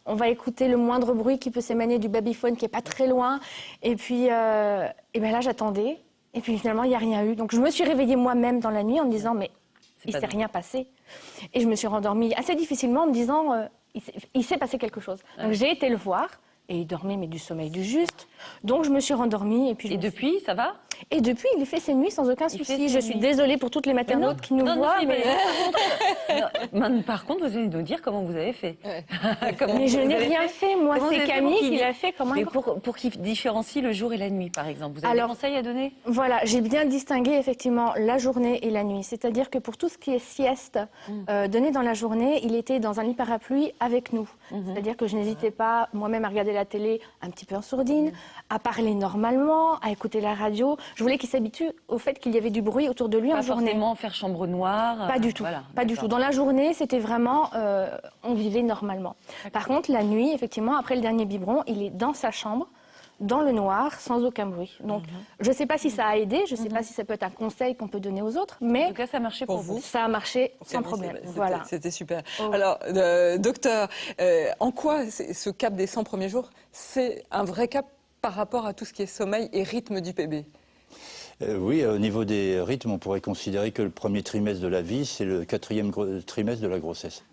On va écouter le moindre bruit qui peut s'émaner du babyphone qui est pas très loin. Et puis, et ben là, j'attendais. Et puis finalement, il n'y a rien eu. Donc je me suis réveillée moi-même dans la nuit en me disant, mais il ne s'est rien passé. Et je me suis rendormie assez difficilement en me disant... il s'est passé quelque chose. Donc j'ai été le voir et il dormait mais du sommeil du juste. Donc je me suis rendormie et puis. Et depuis, ça va ? Et depuis, il fait ses nuits sans aucun souci. Je suis désolée pour toutes les maternautes qui nous voient. Par contre, vous allez nous dire comment vous avez fait. Mais je n'ai rien fait. Moi, c'est Camille qui l'a fait. Mais pour qu'il différencie le jour et la nuit, par exemple, vous avez des conseils à donner ? Voilà, j'ai bien distingué effectivement la journée et la nuit. C'est-à-dire que pour tout ce qui est sieste donné dans la journée, il était dans un lit parapluie avec nous. C'est-à-dire que je n'hésitais pas moi-même à regarder la télé un petit peu en sourdine, à parler normalement, à écouter la radio. Je voulais qu'il s'habitue au fait qu'il y avait du bruit autour de lui en journée. Pas forcément faire chambre noire. Pas du tout. Voilà, pas du tout. Dans la journée, c'était vraiment, on vivait normalement. Par contre, la nuit, effectivement, après le dernier biberon, il est dans sa chambre, dans le noir, sans aucun bruit. Donc, je ne sais pas si ça a aidé, je ne sais pas si ça peut être un conseil qu'on peut donner aux autres, mais en tout cas, ça a marché pour vous. Ça a marché sans problème. Voilà. C'était super. Alors, docteur, en quoi ce cap des 100 premiers jours, c'est un vrai cap par rapport à tout ce qui est sommeil et rythme du bébé? Oui, au niveau des rythmes, on pourrait considérer que le premier trimestre de la vie, c'est le 4e trimestre de la grossesse.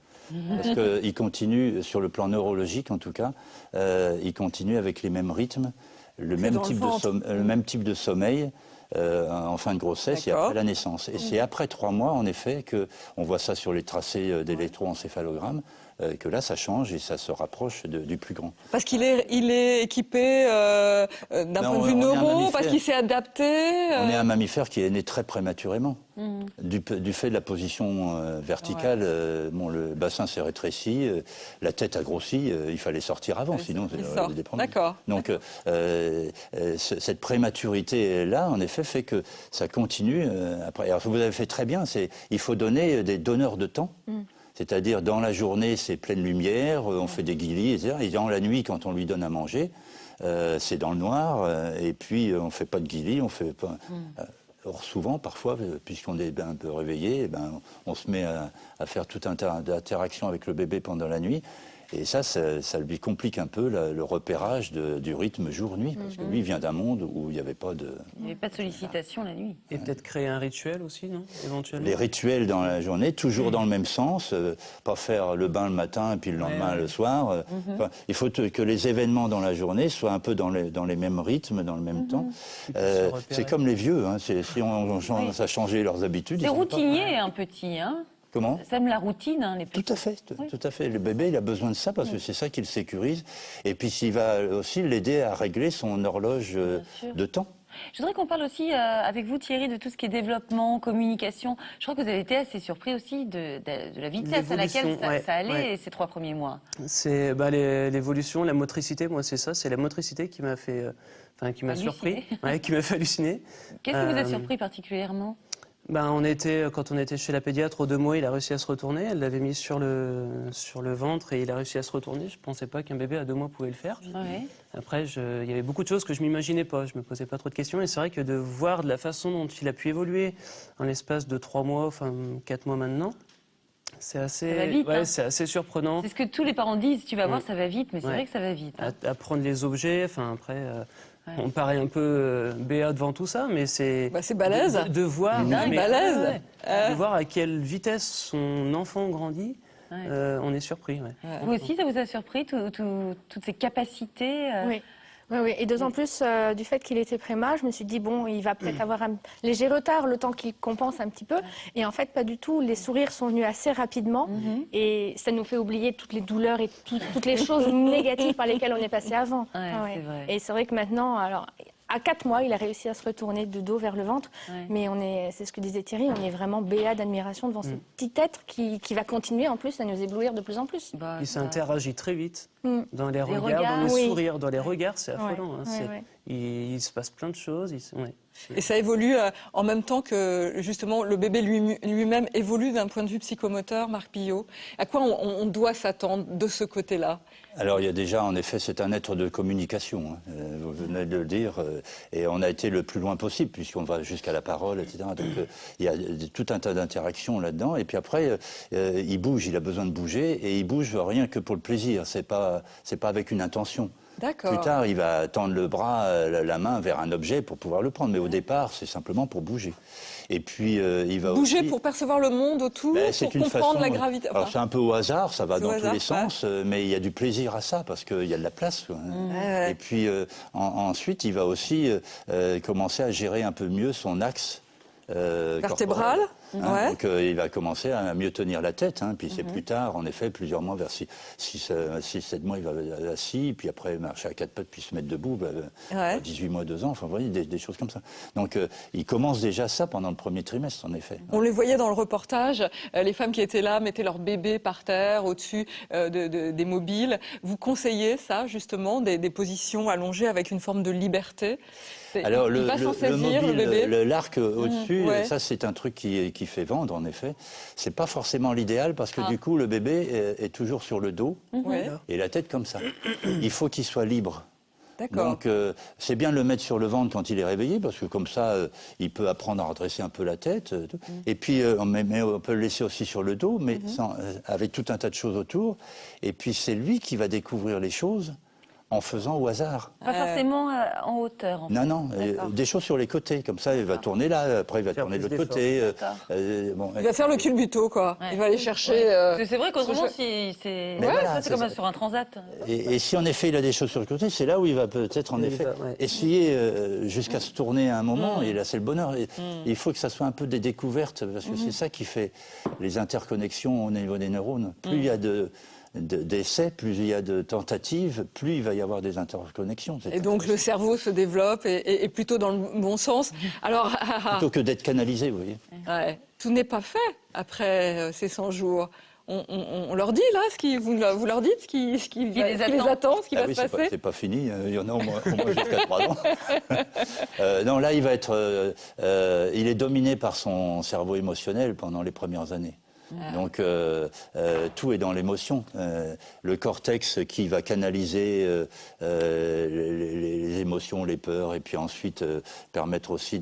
Parce qu'il continue, sur le plan neurologique en tout cas, il continue avec les mêmes rythmes, le même type de sommeil en fin de grossesse et après la naissance. Et c'est après 3 mois, en effet, qu'on voit ça sur les tracés d'électroencéphalogramme, que là, ça change et ça se rapproche du plus grand. Parce qu'il est équipé d'un point de vue neuro, parce qu'il s'est adapté On est un mammifère qui est né très prématurément. Du fait de la position verticale, le bassin s'est rétréci, la tête a grossi, il fallait sortir avant, sinon il aurait des problèmes. D'accord. Donc cette prématurité-là, en effet, fait que ça continue. Après. Alors, vous avez fait très bien, il faut donner des donneurs de temps. C'est-à-dire, dans la journée, c'est pleine lumière, on fait des guilis, etc. Et dans la nuit, quand on lui donne à manger, c'est dans le noir, et puis on ne fait pas de guilis, on fait pas... Or, souvent, parfois, puisqu'on est un peu réveillé, on se met à faire tout un tas d'interactions avec le bébé pendant la nuit. Et ça lui complique un peu le repérage du rythme jour-nuit, parce que lui vient d'un monde où il n'y avait pas de... Il n'y avait pas de sollicitation la nuit. Et peut-être créer un rituel aussi, non? Éventuellement. Les rituels dans la journée, toujours dans le même sens, pas faire le bain le matin et puis le lendemain le soir. Enfin, il faut que les événements dans la journée soient un peu dans les mêmes rythmes, dans le même temps. C'est comme les vieux, hein, si ça a changé leurs habitudes. C'est routinier un petit, hein? Comment? Ça aime la routine, les petits. Tout à fait, tout à fait. Le bébé, il a besoin de ça parce que c'est ça qui le sécurise. Et puis, il va aussi l'aider à régler son horloge de temps. Je voudrais qu'on parle aussi avec vous, Thierry, de tout ce qui est développement, communication. Je crois que vous avez été assez surpris aussi de la vitesse à laquelle ça allait ces 3 premiers mois. C'est l'évolution, la motricité, moi c'est ça, c'est la motricité qui m'a fait, qui m'a surpris, qui m'a fait halluciner. Qu'est-ce qui vous a surpris particulièrement? Quand on était chez la pédiatre, aux 2 mois, il a réussi à se retourner. Elle l'avait mis sur le ventre et il a réussi à se retourner. Je ne pensais pas qu'un bébé à 2 mois pouvait le faire. Ouais. Après, il y avait beaucoup de choses que je ne m'imaginais pas. Je ne me posais pas trop de questions. Et c'est vrai que de voir de la façon dont il a pu évoluer en l'espace de 3 mois, 4 mois maintenant, c'est assez, ça va vite, c'est assez surprenant. C'est ce que tous les parents disent. Tu vas voir, ça va vite. Mais c'est vrai que ça va vite. À prendre les objets, après... On paraît un peu béat devant tout ça, mais c'est... c'est balèze. De voir... balèze. De voir à quelle vitesse son enfant grandit, on est surpris. Vous aussi, ça vous a surpris, toutes ces capacités Oui. Et d'autant plus du fait qu'il était préma, je me suis dit, bon, il va peut-être avoir un léger retard, le temps qu'il compense un petit peu. Et en fait, pas du tout. Les sourires sont venus assez rapidement. Et ça nous fait oublier toutes les douleurs et toutes les choses négatives par lesquelles on est passé avant. C'est vrai. Et c'est vrai que maintenant, alors... À 4 mois, il a réussi à se retourner de dos vers le ventre. Mais c'est ce que disait Thierry, on est vraiment béat d'admiration devant ce petit être qui va continuer en plus à nous éblouir de plus en plus. Il s'interagit très vite dans les regards, dans les sourires, dans les regards, c'est affolant. Il se passe plein de choses. Et ça évolue en même temps que justement le bébé lui-même évolue d'un point de vue psychomoteur, Marc Pillot. À quoi on doit s'attendre de ce côté-là? Alors il y a déjà, en effet, c'est un être de communication, vous venez de le dire, et on a été le plus loin possible, puisqu'on va jusqu'à la parole, etc. Donc il y a tout un tas d'interactions là-dedans, et puis après, il bouge, il a besoin de bouger, et il bouge rien que pour le plaisir, c'est pas avec une intention. D'accord. Plus tard, il va tendre le bras, la main vers un objet pour pouvoir le prendre, mais au départ, c'est simplement pour bouger. Et puis, il va bouger aussi... pour percevoir le monde autour, pour comprendre la gravité. Alors, c'est un peu au hasard, ça va dans tous les sens, mais il y a du plaisir à ça, parce qu'il y a de la place. Et puis, ensuite, il va aussi commencer à gérer un peu mieux son axe vertébral. Hein, donc il va commencer à mieux tenir la tête. Hein, puis c'est plus tard, en effet, plusieurs mois, vers 6-7 mois, il va assis, puis après marcher à 4 pattes, puis se mettre debout, 18 mois, 2 ans, enfin vous voyez, des choses comme ça. Donc il commence déjà ça pendant le premier trimestre, en effet. On les voyait dans le reportage, les femmes qui étaient là mettaient leur bébé par terre, au-dessus des mobiles. Vous conseillez ça, justement, des positions allongées avec une forme de liberté? Alors, il va s'en saisir, mobile, le bébé. l'arc au-dessus, ça c'est un truc qui fait vendre, en effet. C'est pas forcément l'idéal parce que du coup, le bébé est toujours sur le dos et la tête comme ça. Il faut qu'il soit libre. Donc c'est bien de le mettre sur le ventre quand il est réveillé parce que comme ça il peut apprendre à redresser un peu la tête et puis on peut le laisser aussi sur le dos mais avec tout un tas de choses autour et puis c'est lui qui va découvrir les choses en faisant au hasard. Pas forcément en hauteur. En fait. Non, des choses sur les côtés, comme ça il va tourner là, après il va tourner de l'autre côté. Il va faire le culbuto, quoi. Il va aller chercher... C'est vrai qu'autrement, c'est comme sur un transat. Et si en effet il a des choses sur le côté, c'est là où il va peut-être en effet essayer jusqu'à se tourner à un moment, et là c'est le bonheur. Il faut que ça soit un peu des découvertes, parce que c'est ça qui fait les interconnexions au niveau des neurones. Plus il y a d'essais, plus il y a de tentatives, plus il va y avoir des interconnexions. Et donc le cerveau se développe et plutôt dans le bon sens. Alors, plutôt que d'être canalisé, vous voyez. Tout n'est pas fait après ces 100 jours. On leur dit là, vous leur dites ce qui les attend, ce qui va se passer. C'est pas fini, il y en a au moins jusqu'à 3 ans. Non, là il va être, il est dominé par son cerveau émotionnel pendant les premières années. Donc tout est dans l'émotion. Le cortex qui va canaliser les émotions, les peurs, et puis ensuite permettre aussi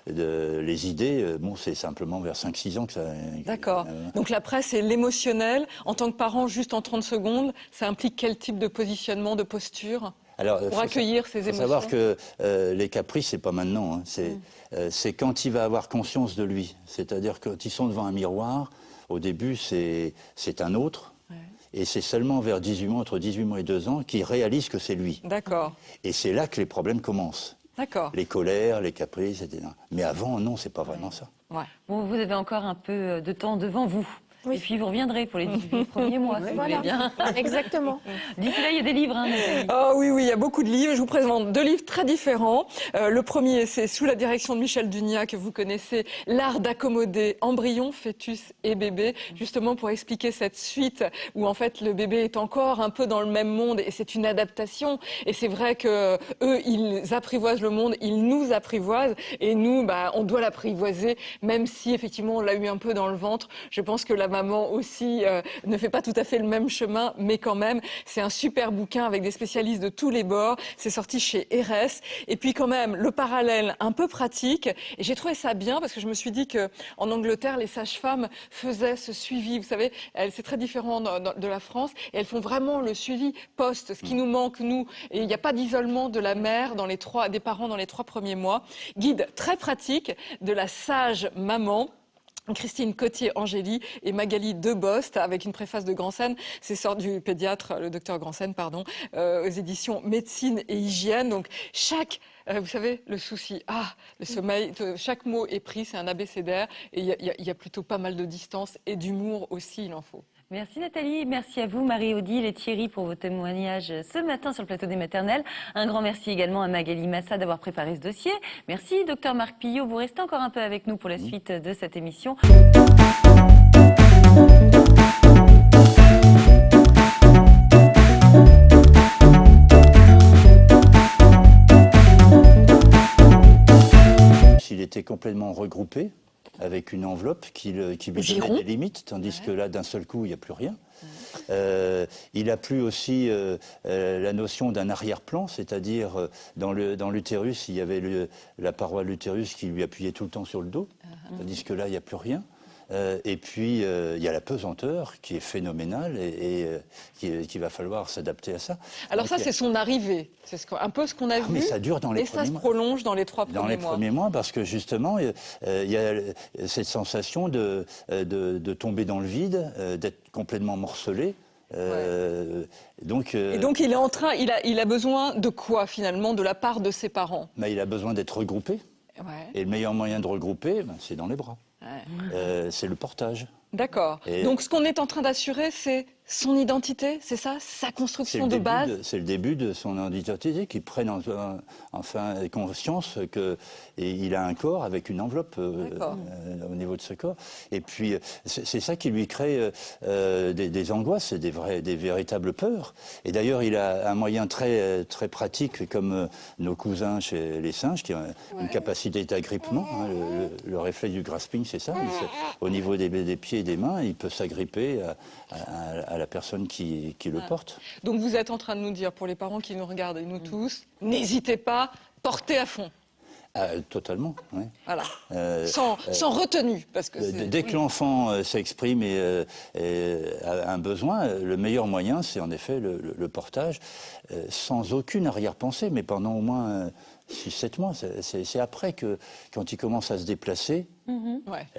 les idées. Bon, c'est simplement vers 5-6 ans que ça... D'accord. Donc l'après, c'est l'émotionnel. En tant que parent, juste en 30 secondes, ça implique quel type de positionnement, de posture pour accueillir ces émotions? Il faut savoir que les caprices, c'est pas maintenant. Hein. C'est quand il va avoir conscience de lui. C'est-à-dire que quand ils sont devant un miroir, au début, c'est un autre. Et c'est seulement vers 18 mois, entre 18 mois et 2 ans, qu'il réalise que c'est lui. D'accord. Et c'est là que les problèmes commencent. D'accord. Les colères, les caprices, etc. Mais avant, non, c'est pas vraiment ça. Bon, vous avez encore un peu de temps devant vous. Et puis vous reviendrez pour les 18 premiers mois, si vous voulez bien. Exactement. D'ici là, il y a des livres, hein, Nathalie. Oh oui, il y a beaucoup de livres. Je vous présente 2 livres très différents. Le premier, c'est sous la direction de Michel Dunia, que vous connaissez, L'art d'accommoder embryon, fœtus et bébé, justement pour expliquer cette suite où en fait le bébé est encore un peu dans le même monde et c'est une adaptation. Et c'est vrai que eux, ils apprivoisent le monde, ils nous apprivoisent et nous, on doit l'apprivoiser, même si effectivement on l'a eu un peu dans le ventre. Je pense que la maman aussi ne fait pas tout à fait le même chemin, mais quand même, c'est un super bouquin avec des spécialistes de tous les bords. C'est sorti chez RS. Et puis quand même, le parallèle un peu pratique. Et j'ai trouvé ça bien parce que je me suis dit qu'en Angleterre, les sages-femmes faisaient ce suivi. Vous savez, c'est très différent de la France. Et elles font vraiment le suivi post, ce qui nous manque, nous. Et il n'y a pas d'isolement de la mère, des parents dans les 3 premiers mois. Guide très pratique de la sage maman. Christine Cotier-Angély et Magali Debost, avec une préface de Gransen, c'est sorti du pédiatre, le docteur Gransen, pardon, aux éditions Médecine et Hygiène. Donc vous savez, le souci, le sommeil, chaque mot est pris, c'est un abécédaire, et il y a plutôt pas mal de distance et d'humour aussi, il en faut. Merci Nathalie, merci à vous Marie-Odile et Thierry pour vos témoignages ce matin sur le plateau des maternelles. Un grand merci également à Magali Massa d'avoir préparé ce dossier. Merci docteur Marc Pillot, vous restez encore un peu avec nous pour la suite de cette émission. S'il était complètement regroupé, avec une enveloppe qui lui donnait des limites, tandis que là, d'un seul coup, il n'y a plus rien. Il a plus aussi la notion d'un arrière-plan, c'est-à-dire dans l'utérus, il y avait la paroi de l'utérus qui lui appuyait tout le temps sur le dos, tandis que là, il n'y a plus rien. Et puis, il y a la pesanteur qui est phénoménale et qu'il va falloir s'adapter à ça. Alors donc, ça, c'est son arrivée. C'est un peu ce qu'on a vu. Mais ça dure dans les premiers mois. Et ça se prolonge dans les 3 premiers mois. Dans les premiers mois, parce que justement, il y a cette sensation de tomber dans le vide, d'être complètement morcelé. Et donc il est en train, il a besoin de quoi finalement de la part de ses parents? Il a besoin d'être regroupé. Et le meilleur moyen de regrouper, c'est dans les bras. c'est le portage. D'accord. Donc ce qu'on est en train d'assurer, c'est son identité, c'est ça? Sa construction de base? C'est le début de son identité, qu'il prenne enfin conscience qu'il a un corps avec une enveloppe au niveau de ce corps. Et puis c'est ça qui lui crée des angoisses, des véritables peurs. Et d'ailleurs, il a un moyen très pratique, comme nos cousins chez les singes, qui ont une capacité d'agrippement. Hein, le réflexe du grasping, c'est ça. Au niveau des pieds et des mains, il peut s'agripper à la personne qui le porte. Donc vous êtes en train de nous dire, pour les parents qui nous regardent et nous tous, n'hésitez pas, portez à fond. Totalement, oui. Voilà. Sans retenue. Parce que dès que l'enfant s'exprime et a un besoin, le meilleur moyen, c'est en effet le portage, sans aucune arrière-pensée, mais pendant au moins 6-7 mois. C'est après que, quand il commence à se déplacer,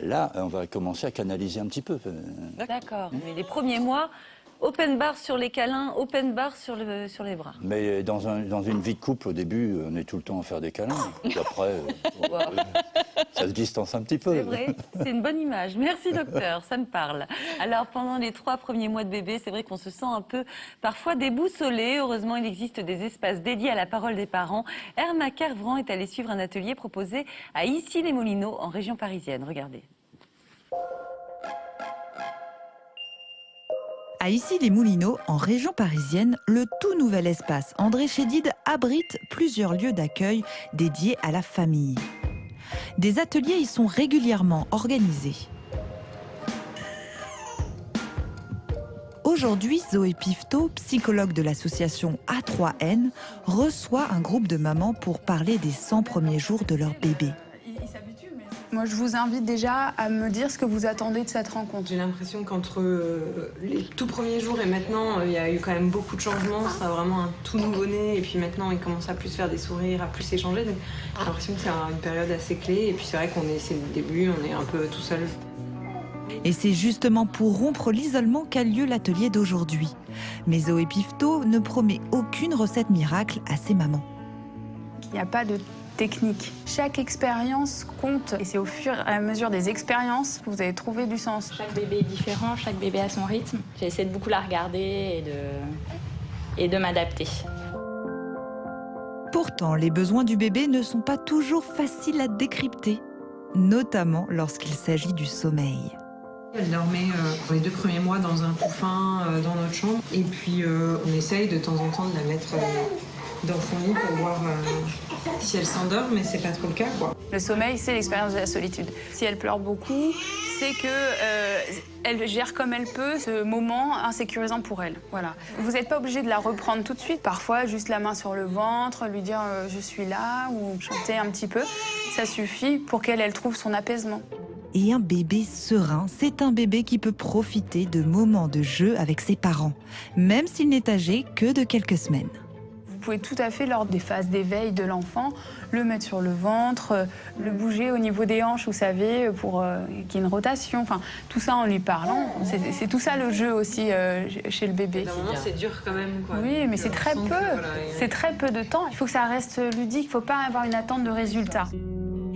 là, on va commencer à canaliser un petit peu. D'accord. Mais les premiers mois, open bar sur les câlins, open bar sur les bras. Mais dans une vie de couple, au début, on est tout le temps à faire des câlins. Puis après, ça se distance un petit peu. C'est vrai, c'est une bonne image. Merci docteur, ça me parle. Alors pendant les 3 premiers mois de bébé, c'est vrai qu'on se sent un peu parfois déboussolé. Heureusement, il existe des espaces dédiés à la parole des parents. Irma Kervran est allée suivre un atelier proposé à Issy-les-Moulineaux en région parisienne. Regardez. À Issy-les-Moulineaux, en région parisienne, le tout nouvel espace André Chédid abrite plusieurs lieux d'accueil dédiés à la famille. Des ateliers y sont régulièrement organisés. Aujourd'hui, Zoé Pifto, psychologue de l'association A3N, reçoit un groupe de mamans pour parler des 100 premiers jours de leur bébé. Moi, je vous invite déjà à me dire ce que vous attendez de cette rencontre. J'ai l'impression qu'entre les tout premiers jours et maintenant, il y a eu quand même beaucoup de changements. C'est vraiment un tout nouveau-né. Et puis maintenant, il commence à plus faire des sourires, à plus échanger. Donc, j'ai l'impression que c'est une période assez clé. Et puis c'est vrai c'est le début, on est un peu tout seul. Et c'est justement pour rompre l'isolement qu'a lieu l'atelier d'aujourd'hui. Mais Zoé Pifto ne promet aucune recette miracle à ses mamans. Il n'y a pas de technique. Chaque expérience compte et c'est au fur et à mesure des expériences que vous allez trouver du sens. Chaque bébé est différent, chaque bébé a son rythme. J'ai essayé de beaucoup la regarder et de m'adapter. Pourtant, les besoins du bébé ne sont pas toujours faciles à décrypter, notamment lorsqu'il s'agit du sommeil. Elle dormait les 2 premiers mois dans un couffin dans notre chambre et puis on essaye de temps en temps de la mettre dans son lit pour voir si elle s'endort, mais c'est pas trop le cas, quoi. Le sommeil, c'est l'expérience de la solitude. Si elle pleure beaucoup, c'est que elle gère comme elle peut ce moment insécurisant pour elle. Voilà. Vous n'êtes pas obligé de la reprendre tout de suite. Parfois, juste la main sur le ventre, lui dire je suis là ou chanter un petit peu, ça suffit pour qu'elle trouve son apaisement. Et un bébé serein, c'est un bébé qui peut profiter de moments de jeu avec ses parents, même s'il n'est âgé que de quelques semaines. Vous pouvez tout à fait, lors des phases d'éveil de l'enfant, le mettre sur le ventre, le bouger au niveau des hanches, vous savez, pour qu'il y ait une rotation. Enfin, tout ça en lui parlant. C'est tout ça le jeu aussi chez le bébé. D'un moment, c'est dur quand même, quoi. Oui, mais c'est très peu. Voilà, c'est très peu de temps. Il faut que ça reste ludique. Il ne faut pas avoir une attente de résultat.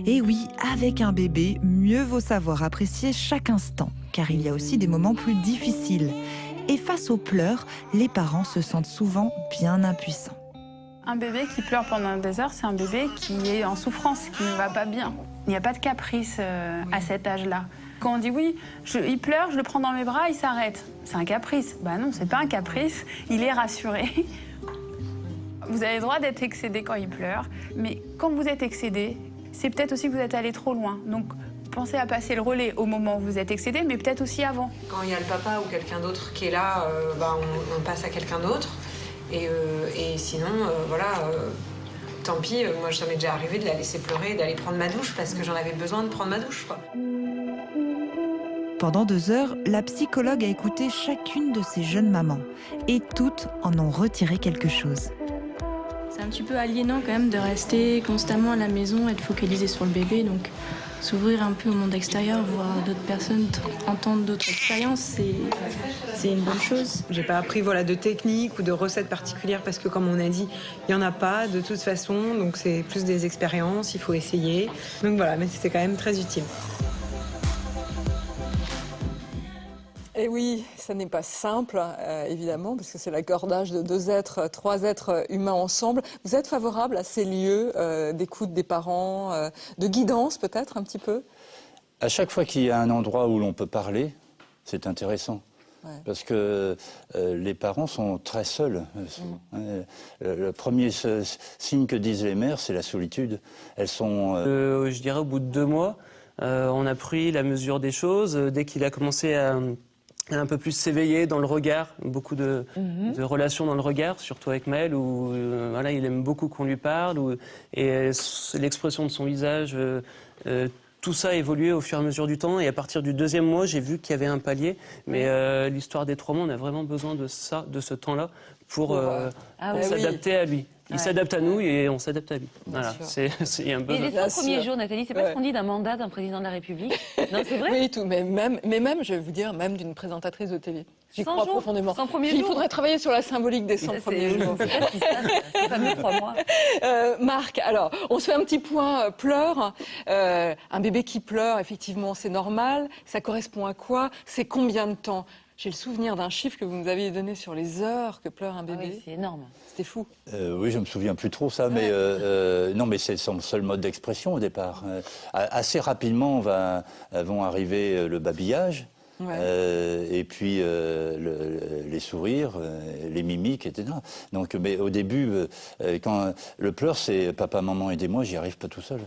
Et oui, avec un bébé, mieux vaut savoir apprécier chaque instant, car il y a aussi des moments plus difficiles. Et face aux pleurs, les parents se sentent souvent bien impuissants. Un bébé qui pleure pendant des heures, c'est un bébé qui est en souffrance, qui ne va pas bien. Il n'y a pas de caprice à cet âge-là. Quand on dit oui, il pleure, je le prends dans mes bras, il s'arrête. C'est un caprice. Ben non, c'est pas un caprice, il est rassuré. Vous avez le droit d'être excédé quand il pleure, mais quand vous êtes excédé, c'est peut-être aussi que vous êtes allé trop loin. Donc pensez à passer le relais au moment où vous êtes excédé, mais peut-être aussi avant. Quand il y a le papa ou quelqu'un d'autre qui est là, on passe à quelqu'un d'autre. Et sinon, tant pis, moi ça m'est déjà arrivé de la laisser pleurer, d'aller prendre ma douche parce que j'en avais besoin de prendre ma douche, quoi. Pendant 2 heures, la psychologue a écouté chacune de ces jeunes mamans et toutes en ont retiré quelque chose. C'est un petit peu aliénant quand même de rester constamment à la maison et de focaliser sur le bébé, donc s'ouvrir un peu au monde extérieur, voir d'autres personnes, entendre d'autres expériences, c'est une bonne chose. J'ai pas appris de techniques ou de recettes particulières parce que, comme on a dit, il y en a pas de toute façon, donc c'est plus des expériences, il faut essayer. Donc voilà, mais c'était quand même très utile. Et oui, ça n'est pas simple, évidemment, parce que c'est l'accordage de 2 êtres, 3 êtres humains ensemble. Vous êtes favorable à ces lieux d'écoute des parents, de guidance peut-être un petit peu? À chaque fois qu'il y a un endroit où l'on peut parler, c'est intéressant. Ouais. Parce que les parents sont très seuls. Le premier signe que disent les mères, c'est la solitude. Elles sont... je dirais au bout de 2 mois, on a pris la mesure des choses. Dès qu'il a commencé à un peu plus s'éveiller dans le regard, beaucoup de relations dans le regard, surtout avec Maël, où voilà, il aime beaucoup qu'on lui parle, et l'expression de son visage, tout ça a évolué au fur et à mesure du temps, et à partir du 2e mois, j'ai vu qu'il y avait un palier, mais l'histoire des 3 mois, on a vraiment besoin de ça, de ce temps-là, pour s'adapter à lui. Il s'adapte à nous et on s'adapte à lui. Voilà, c'est un peu... Et les 100 premiers jours, Nathalie, c'est pas ce qu'on dit d'un mandat d'un président de la République? Non, c'est vrai? Oui, tout, mais même, je vais vous dire, même d'une présentatrice de télé. J'y crois profondément. 100 premiers jours. Il faudrait travailler sur la symbolique des 100 premiers jours. C'est pas ce qui se passe, ces fameux 3 mois. Marc, alors, on se fait un petit point pleurs. Un bébé qui pleure, effectivement, c'est normal. Ça correspond à quoi? C'est combien de temps? J'ai le souvenir d'un chiffre que vous nous aviez donné sur les heures que pleure un bébé. Ah oui, c'est énorme. C'était fou. Oui, je me souviens plus trop ça, mais non, mais c'est son seul mode d'expression au départ. Assez rapidement vont arriver le babillage. Et puis les sourires, les mimiques, etc. Donc, mais au début, quand le pleur, c'est papa, maman, aidez-moi, j'y arrive pas tout seul.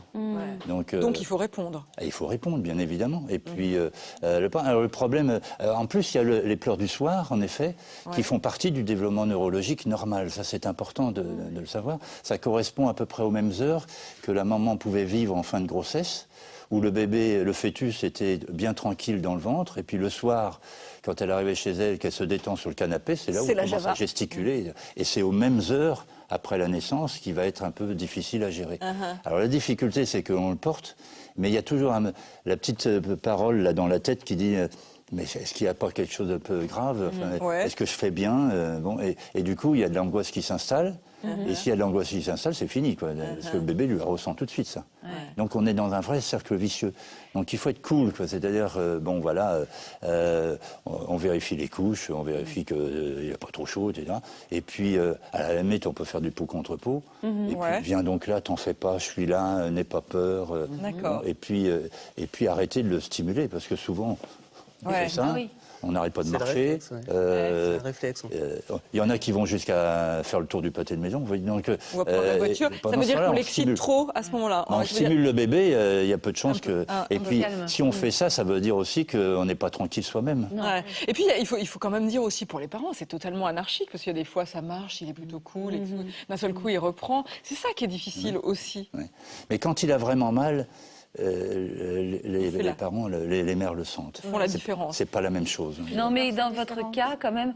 Donc il faut répondre. Il faut répondre, bien évidemment. Et puis le problème, en plus, il y a les pleurs du soir, en effet, qui font partie du développement neurologique normal. Ça, c'est important de le savoir. Ça correspond à peu près aux mêmes heures que la maman pouvait vivre en fin de grossesse, où le bébé, le fœtus, était bien tranquille dans le ventre, et puis le soir, quand elle arrivait chez elle, qu'elle se détend sur le canapé, c'est là où elle commence à gesticuler. Et c'est aux mêmes heures, après la naissance, qui va être un peu difficile à gérer. Alors la difficulté, c'est qu'on le porte, mais il y a toujours la petite parole là dans la tête qui dit... Mais est-ce qu'il n'y a pas quelque chose de peu grave? Est-ce que je fais bien? Et du coup, il y a de l'angoisse qui s'installe. Et s'il y a de l'angoisse qui s'installe, c'est fini, quoi. Parce que le bébé lui ressent tout de suite ça. Donc on est dans un vrai cercle vicieux. Donc il faut être cool, quoi. C'est-à-dire, bon voilà, on vérifie les couches, on vérifie qu'il n'y a pas trop chaud, etc. Et puis, à la limite, on peut faire du peau contre peau. Et puis, viens donc là, t'en fais pas, je suis là, n'aie pas peur. Et puis, arrêtez de le stimuler, parce que souvent... C'est ça, on n'arrête pas de marcher. C'est un réflexe. Il y en a qui vont jusqu'à faire le tour du pâté de maison. Donc, ou à prendre la voiture. Ça veut dire qu'on l'excite trop à ce moment-là. On stimule le bébé, il y a peu de chances que... Et puis, si on fait ça, ça veut dire aussi qu'on n'est pas tranquille soi-même. Et puis, il faut quand même dire aussi pour les parents, c'est totalement anarchique, parce qu'il y a des fois, ça marche, il est plutôt cool, et tout. D'un seul coup, il reprend. C'est ça qui est difficile aussi. Mais quand il a vraiment mal... les parents, les mères le sentent. Font la différence. C'est pas la même chose. Non, mais dans votre cas, quand même,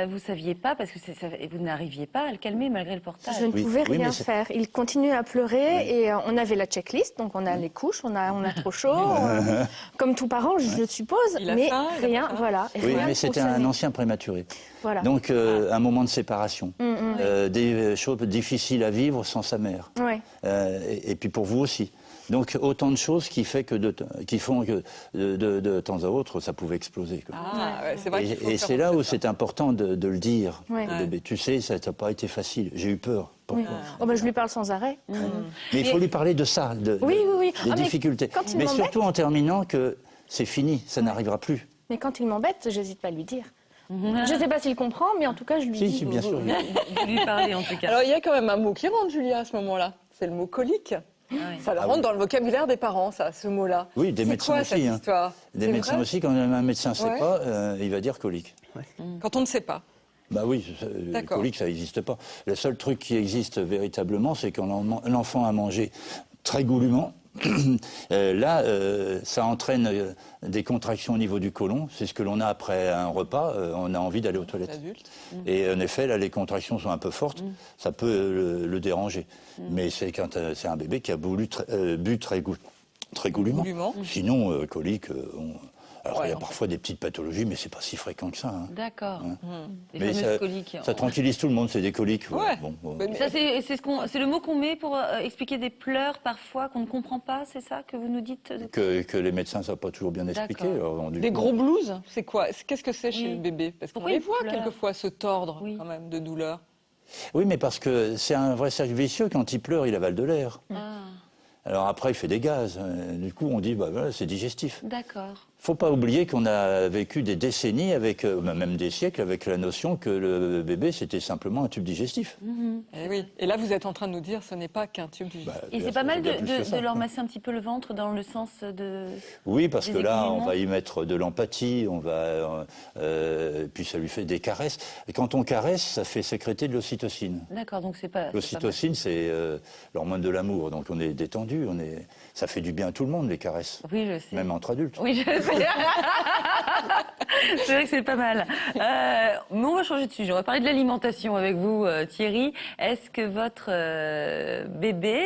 vous saviez pas, parce que vous n'arriviez pas à le calmer malgré le portage. Je ne pouvais rien faire. Il continuait à pleurer et on avait la checklist, donc on a les couches, on a trop chaud, comme tout parent, je suppose, mais rien, voilà. Oui, mais c'était un ancien prématuré. Voilà. Donc un moment de séparation, des choses difficiles à vivre sans sa mère. Et puis pour vous aussi. Donc autant de choses qui font que de temps à autre, ça pouvait exploser. Quoi. C'est vrai et c'est là où c'est important de le dire. Tu sais, ça n'a pas été facile. J'ai eu peur. Pourquoi je lui parle sans arrêt. Mais il faut lui parler de ça, des difficultés. Mais surtout en terminant que c'est fini, ça n'arrivera plus. Mais quand il m'embête, j'hésite pas à lui dire. Je ne sais pas s'il comprend, mais en tout cas, je lui dis. Si, bien sûr. Vous lui parlez en tout cas. Alors il y a quand même un mot qui rentre, Julia, à ce moment-là. C'est le mot colique. Ça rentre dans le vocabulaire des parents, ça, ce mot-là. Oui, des médecins aussi. Des médecins aussi, quand un médecin ne sait pas, il va dire colique. Quand on ne sait pas. Bah oui, colique, ça n'existe pas. Le seul truc qui existe véritablement, c'est quand l'enfant a mangé très goulûment. Là, ça entraîne des contractions au niveau du côlon. C'est ce que l'on a après un repas. On a envie d'aller aux toilettes. Et en effet, là, les contractions sont un peu fortes. Ça peut le déranger. Mais c'est quand c'est un bébé qui a bu très goulûment. Sinon, colique... Alors, il y a parfois des petites pathologies, mais c'est pas si fréquent que ça. Hein. D'accord. Les Mais fameuses coliques. ça tranquillise tout le monde, c'est des coliques. Ouais. Bon. Ça, c'est le mot qu'on met pour expliquer des pleurs parfois qu'on ne comprend pas, c'est ça que vous nous dites Que les médecins ne savent pas toujours bien expliquer. Alors, Des gros blues, c'est quoi? Qu'est-ce que c'est chez le bébé? Parce qu'on Pourquoi les il voit pleure quelquefois se tordre quand même de douleur. Oui, mais parce que c'est un vrai cercle vicieux. Quand il pleure, il avale de l'air. Alors après, il fait des gaz. Du coup, on dit, voilà, c'est digestif. D'accord. Il ne faut pas oublier qu'on a vécu des décennies, même des siècles, avec la notion que le bébé, c'était simplement un tube digestif. Et oui. Et là, vous êtes en train de nous dire, ce n'est pas qu'un tube digestif. Et c'est pas mal de leur masser un petit peu le ventre dans le sens de... Oui, parce que là, on aiguillements. va y mettre de l'empathie, puis ça lui fait des caresses. Et quand on caresse, ça fait sécréter de l'ocytocine. D'accord, donc c'est pas... L'ocytocine, c'est l'hormone de l'amour, donc on est détendu, ça fait du bien à tout le monde, les caresses. Oui, je sais. Même entre adultes. Oui, je sais. C'est vrai que c'est pas mal. Mais on va changer de sujet. On va parler de l'alimentation avec vous, Thierry. Est-ce que votre bébé,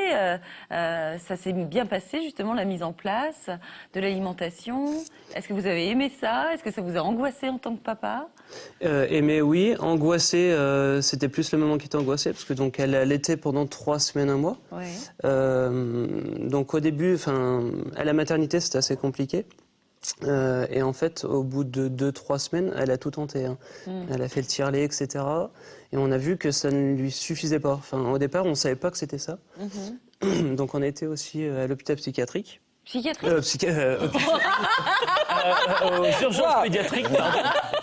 ça s'est bien passé, justement, la mise en place de l'alimentation? Est-ce que vous avez aimé ça? Est-ce que ça vous a angoissé en tant que papa? Aimé, oui. Angoissé, c'était plus le moment qui était angoissé, parce que donc elle allaitait pendant 3 semaines, 1 mois. Ouais. Donc au début, à la maternité, c'était assez compliqué. Et en fait, au bout de 2-3 semaines, elle a tout tenté. Hein. Elle a fait le tire-lait, etc. Et on a vu que ça ne lui suffisait pas. Au départ, on ne savait pas que c'était ça. Donc on a été aussi à l'hôpital psychiatrique. Psychiatrique aux urgences pédiatriques, pardon.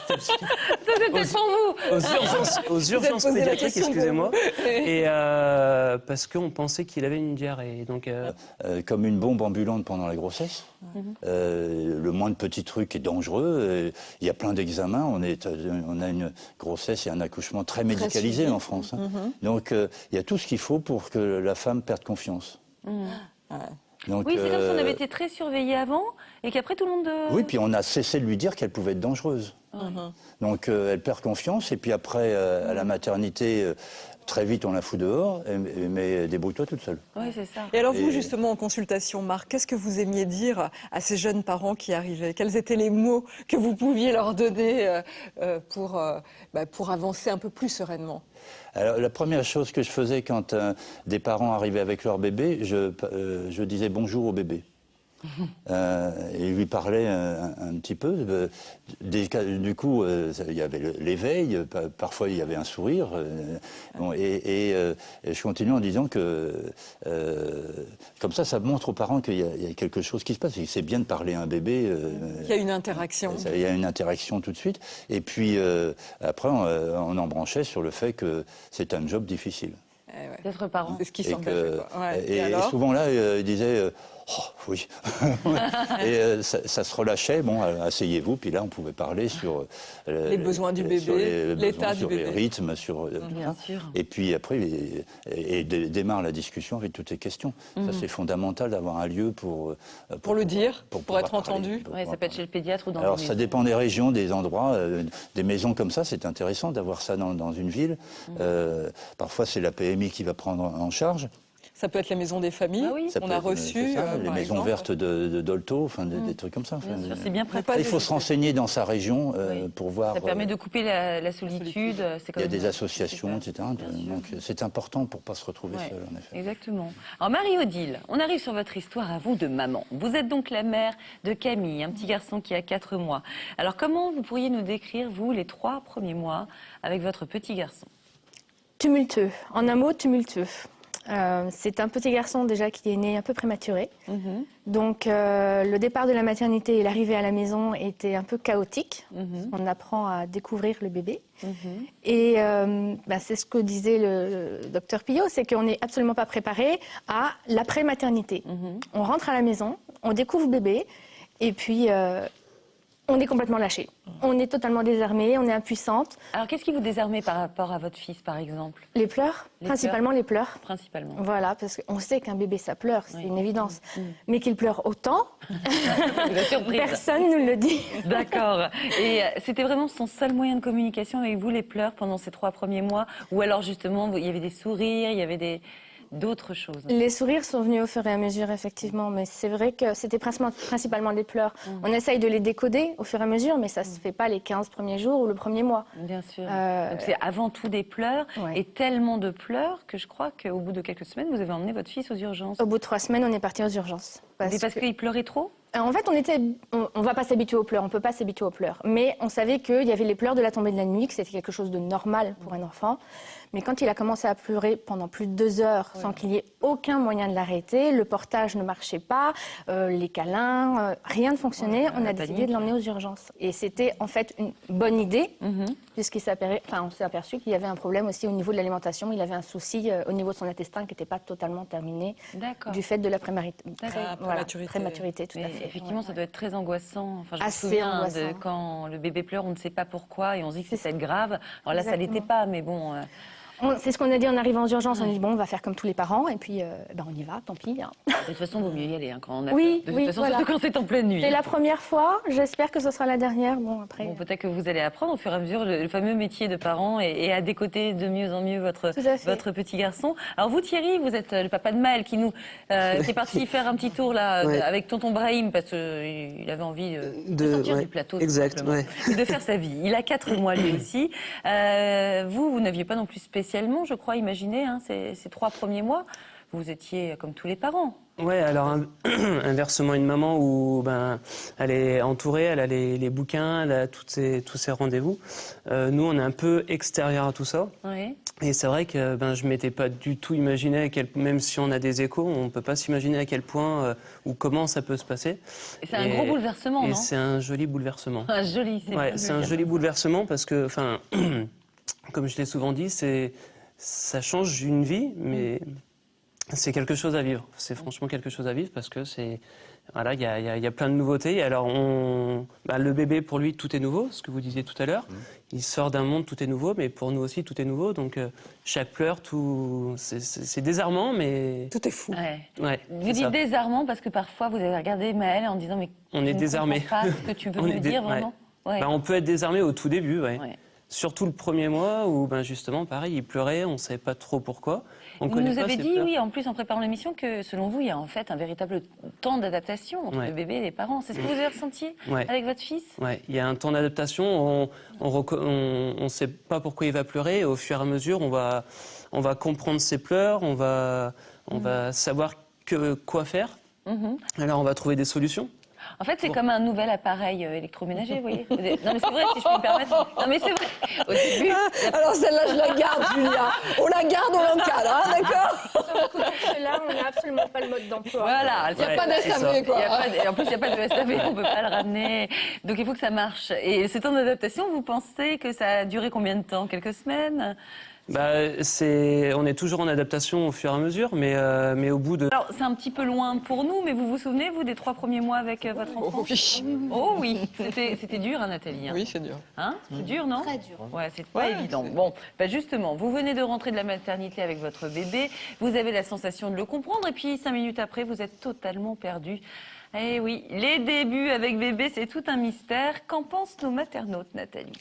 Ça, c'est peut-être pour vous. Aux urgences pédiatriques, excusez-moi. Et parce qu'on pensait qu'il avait une diarrhée. Donc, comme une bombe ambulante pendant la grossesse. Le moindre petit truc est dangereux. Il y a plein d'examens. On a une grossesse et un accouchement très médicalisé en France. Hein. Donc il y a tout ce qu'il faut pour que la femme perde confiance. Donc, oui, c'est comme si on avait été très surveillés avant et qu'après tout le monde... Oui, puis on a cessé de lui dire qu'elle pouvait être dangereuse. Donc elle perd confiance et puis après, à la maternité, très vite on la fout dehors, mais débrouille-toi toute seule. Oui, c'est ça. Et alors vous, justement, en consultation, Marc, qu'est-ce que vous aimiez dire à ces jeunes parents qui arrivaient? Quels étaient les mots que vous pouviez leur donner pour avancer un peu plus sereinement? Alors, la première chose que je faisais quand des parents arrivaient avec leur bébé, je disais bonjour au bébé. Et lui parlait un petit peu. Du coup, il y avait l'éveil, parfois il y avait un sourire. Et je continue en disant que comme ça montre aux parents qu'il y a quelque chose qui se passe. C'est bien de parler à un bébé. Il y a une interaction. Il y a une interaction tout de suite. Et puis après, on embranchait sur le fait que c'est un job difficile. D'être parent. C'est ce qui s'engage. Et souvent là, il disait oh, oui. Et ça se relâchait. Bon, asseyez-vous. Puis là, on pouvait parler sur les besoins du bébé, l'état du bébé, les rythmes, sur. Bien sûr. Et puis après, démarre la discussion avec toutes ces questions. Ça, c'est fondamental d'avoir un lieu pour le dire, pour être parler, entendu. Oui, ça peut être chez le pédiatre ou dans Alors, les ça maisons. dépend des régions, des endroits, des maisons comme ça. C'est intéressant d'avoir ça dans une ville. Parfois, c'est la PMI qui va prendre en charge. Ça peut être la maison des familles. Ah oui. On a reçu les maisons vertes de Dolto, des trucs comme ça. Bien sûr, c'est bien pratique. Il faut se renseigner dans sa région pour voir. Ça permet de couper la solitude. Il y a des associations, etc. Donc c'est important pour ne pas se retrouver seul, en effet. Exactement. Alors Marie-Odile, on arrive sur votre histoire à vous de maman. Vous êtes donc la mère de Camille, un petit garçon qui a 4 mois. Alors comment vous pourriez nous décrire, vous, les 3 premiers mois avec votre petit garçon? Tumultueux. En un mot, tumultueux. C'est un petit garçon déjà qui est né un peu prématuré. Donc le départ de la maternité et l'arrivée à la maison était un peu chaotique. On apprend à découvrir le bébé. Et c'est ce que disait le docteur Pillot, c'est qu'on n'est absolument pas préparé à l'après-maternité. On rentre à la maison, on découvre bébé et puis on est complètement lâché. On est totalement désarmé, on est impuissante. Alors qu'est-ce qui vous désarmait par rapport à votre fils, par exemple? Les pleurs, principalement les pleurs. Principalement. Voilà, parce qu'on sait qu'un bébé, ça pleure, c'est une évidence. Mais qu'il pleure autant, personne ne le dit. D'accord. Et c'était vraiment son seul moyen de communication avec vous, les pleurs, pendant ces 3 premiers mois? Ou alors, justement, il y avait des sourires, il y avait des d'autres choses. Les sourires sont venus au fur et à mesure, effectivement, mais c'est vrai que c'était principalement les pleurs. On essaye de les décoder au fur et à mesure, mais ça ne se fait pas les 15 premiers jours ou le premier mois. Bien sûr. Donc c'est avant tout des pleurs, et tellement de pleurs que je crois qu'au bout de quelques semaines, vous avez emmené votre fils aux urgences. Au bout de 3 semaines, on est parti aux urgences. Parce qu'il pleurait trop ? En fait, on va pas s'habituer aux pleurs, on peut pas s'habituer aux pleurs. Mais on savait qu'il y avait les pleurs de la tombée de la nuit, que c'était quelque chose de normal pour un enfant. Mais quand il a commencé à pleurer pendant plus de 2 heures sans qu'il y ait aucun moyen de l'arrêter, le portage ne marchait pas, les câlins, rien ne fonctionnait, on a décidé de l'emmener aux urgences. Et c'était en fait une bonne idée, puisqu'on s'est aperçu qu'il y avait un problème aussi au niveau de l'alimentation. Il avait un souci au niveau de son intestin qui n'était pas totalement terminé du fait de la prématurité. Tout à fait. Effectivement, ça doit être très angoissant. Enfin, je me souviens de quand le bébé pleure, on ne sait pas pourquoi et on se dit que c'est grave. Alors là, ça l'était pas, mais bon. C'est ce qu'on a dit en arrivant aux urgences. On a dit bon, on va faire comme tous les parents et puis on y va, tant pis. Hein. De toute façon, il vaut mieux y aller quand on a oui, peur. De toute façon, surtout quand c'est en pleine nuit. C'est la première fois. J'espère que ce sera la dernière. Bon, après. Bon, peut-être que vous allez apprendre au fur et à mesure le fameux métier de parent et à décoter de mieux en mieux votre petit garçon. Alors vous, Thierry, vous êtes le papa de Maël qui est parti faire un petit tour là avec tonton Brahim parce qu'il avait envie de sortir du plateau. Exact. Et de faire sa vie. Il a 4 mois lui aussi. Vous n'aviez pas non plus spécialement, je crois, imaginé ces 3 premiers mois. Vous étiez comme tous les parents. Ouais, alors inversement, une maman où elle est entourée, elle a les bouquins, elle a tous ses rendez-vous. Nous, on est un peu extérieur à tout ça. Oui. Et c'est vrai que je m'étais pas du tout imaginé, même si on a des échos, on peut pas s'imaginer à quel point ou comment ça peut se passer. Et c'est un gros bouleversement, non ? Et c'est un joli bouleversement. C'est un joli bouleversement parce que, comme je l'ai souvent dit, ça change une vie, mais c'est quelque chose à vivre. C'est franchement quelque chose à vivre parce que il y a plein de nouveautés. Alors le bébé, pour lui, tout est nouveau, ce que vous disiez tout à l'heure. Il sort d'un monde, tout est nouveau, mais pour nous aussi, tout est nouveau. Donc chaque pleur, c'est désarmant, mais tout est fou. Ouais, vous dites désarmant parce que parfois vous avez regardé Maël en disant mais on est désarmé. Pas ce que tu veux me dire vraiment. On peut être désarmé au tout début, surtout le premier mois où justement pareil, il pleurait, on ne savait pas trop pourquoi. Vous nous avez dit, en plus en préparant l'émission, que selon vous, il y a en fait un véritable temps d'adaptation entre le bébé et les parents. C'est ce que vous avez ressenti avec votre fils ? Oui, il y a un temps d'adaptation. On ne sait pas pourquoi il va pleurer. Et au fur et à mesure, on va comprendre ses pleurs, on va savoir quoi faire. Alors on va trouver des solutions. En fait, c'est comme un nouvel appareil électroménager, vous voyez. Non, mais c'est vrai, si je peux me permettre. Non, mais c'est vrai. Au début... Alors, celle-là, je la garde, Julia. On la garde, on l'encadre, d'accord ? Là, on n'a absolument pas le mode d'emploi. Voilà. Il n'y a pas de SAV, quoi. En plus, il n'y a pas de SAV, on ne peut pas le ramener. Donc, il faut que ça marche. Et ce temps d'adaptation, vous pensez que ça a duré combien de temps ? Quelques semaines ? On est toujours en adaptation au fur et à mesure, mais au bout de... Alors, c'est un petit peu loin pour nous, mais vous vous souvenez, vous, des 3 premiers mois avec votre enfant ? Oh oui. C'était dur, Nathalie. Oui, c'est dur. C'est dur, non ? Très dur. Ouais, c'est pas évident. Bon, justement, vous venez de rentrer de la maternité avec votre bébé, vous avez la sensation de le comprendre, et puis 5 minutes après, vous êtes totalement perdu. Eh oui, les débuts avec bébé, c'est tout un mystère. Qu'en pensent nos maternautes, Nathalie ?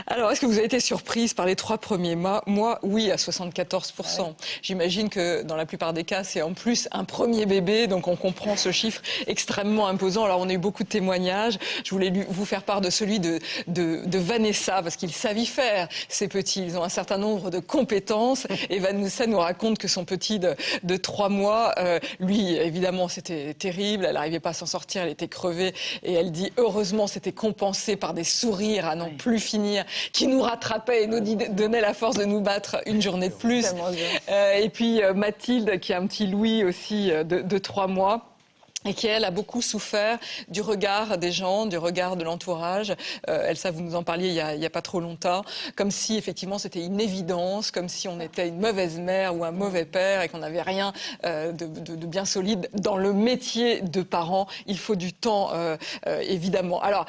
Alors, est-ce que vous avez été surprise par les 3 premiers mois ? Moi, oui, à 74%. Ouais. J'imagine que dans la plupart des cas, c'est en plus un premier bébé, donc on comprend ce chiffre extrêmement imposant. Alors, on a eu beaucoup de témoignages. Je voulais vous faire part de celui de Vanessa, parce qu'ils savent y faire, ces petits. Ils ont un certain nombre de compétences. Et Vanessa nous raconte que son petit de 3 mois, lui, évidemment, c'était terrible. Elle n'arrivait pas à s'en sortir, elle était crevée. Et elle dit, heureusement, c'était compensé par des sourires à n'en plus finir, qui nous rattrapaient et nous donnaient la force de nous battre une journée de plus. Et puis Mathilde, qui a un petit Louis aussi de 3 mois. Et qui, elle, a beaucoup souffert du regard des gens, du regard de l'entourage. Elsa, vous nous en parliez il y a pas trop longtemps. Comme si, effectivement, c'était une évidence, comme si on était une mauvaise mère ou un mauvais père et qu'on n'avait rien de bien solide. Dans le métier de parent, il faut du temps, évidemment. Alors,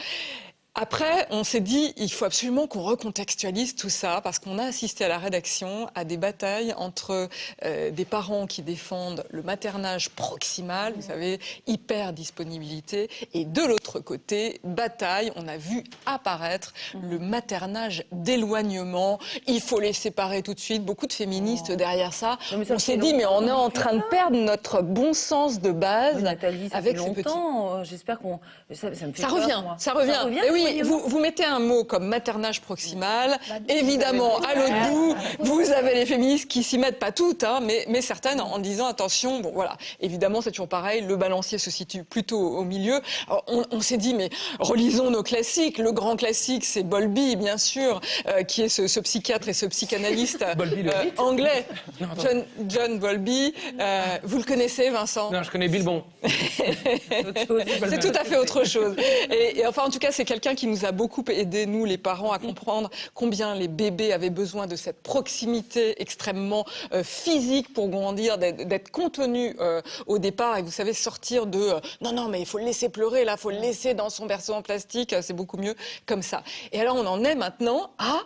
Après, on s'est dit, il faut absolument qu'on recontextualise tout ça, parce qu'on a assisté à la rédaction à des batailles entre des parents qui défendent le maternage proximal, vous savez, hyper disponibilité, et de l'autre côté, bataille, on a vu apparaître le maternage d'éloignement, il faut les séparer tout de suite, beaucoup de féministes derrière ça. On s'est dit, mais on est en train de perdre notre bon sens de base. Nathalie, ça avec fait ces petits... longtemps, j'espère qu'on... Ça me fait Ça peur, revient, moi. ça revient. Et oui, vous mettez un mot comme maternage proximal, évidemment, à l'autre bout, vous avez les féministes qui s'y mettent pas toutes, hein, mais certaines en disant attention, bon voilà, évidemment c'est toujours pareil, le balancier se situe plutôt au milieu. Alors, on s'est dit, mais relisons nos classiques, le grand classique c'est Bowlby, bien sûr, qui est ce psychiatre et ce psychanalyste anglais, John Bowlby. Vous le connaissez, Vincent? Non, je connais Bilbon. C'est tout à fait autre chose. Et enfin, en tout cas, c'est quelqu'un qui nous a beaucoup aidé, nous, les parents, à comprendre combien les bébés avaient besoin de cette proximité extrêmement physique pour grandir, d'être contenus au départ. Et vous savez, sortir de non, mais il faut le laisser pleurer, là, il faut le laisser dans son berceau en plastique, c'est beaucoup mieux comme ça. Et alors, on en est maintenant à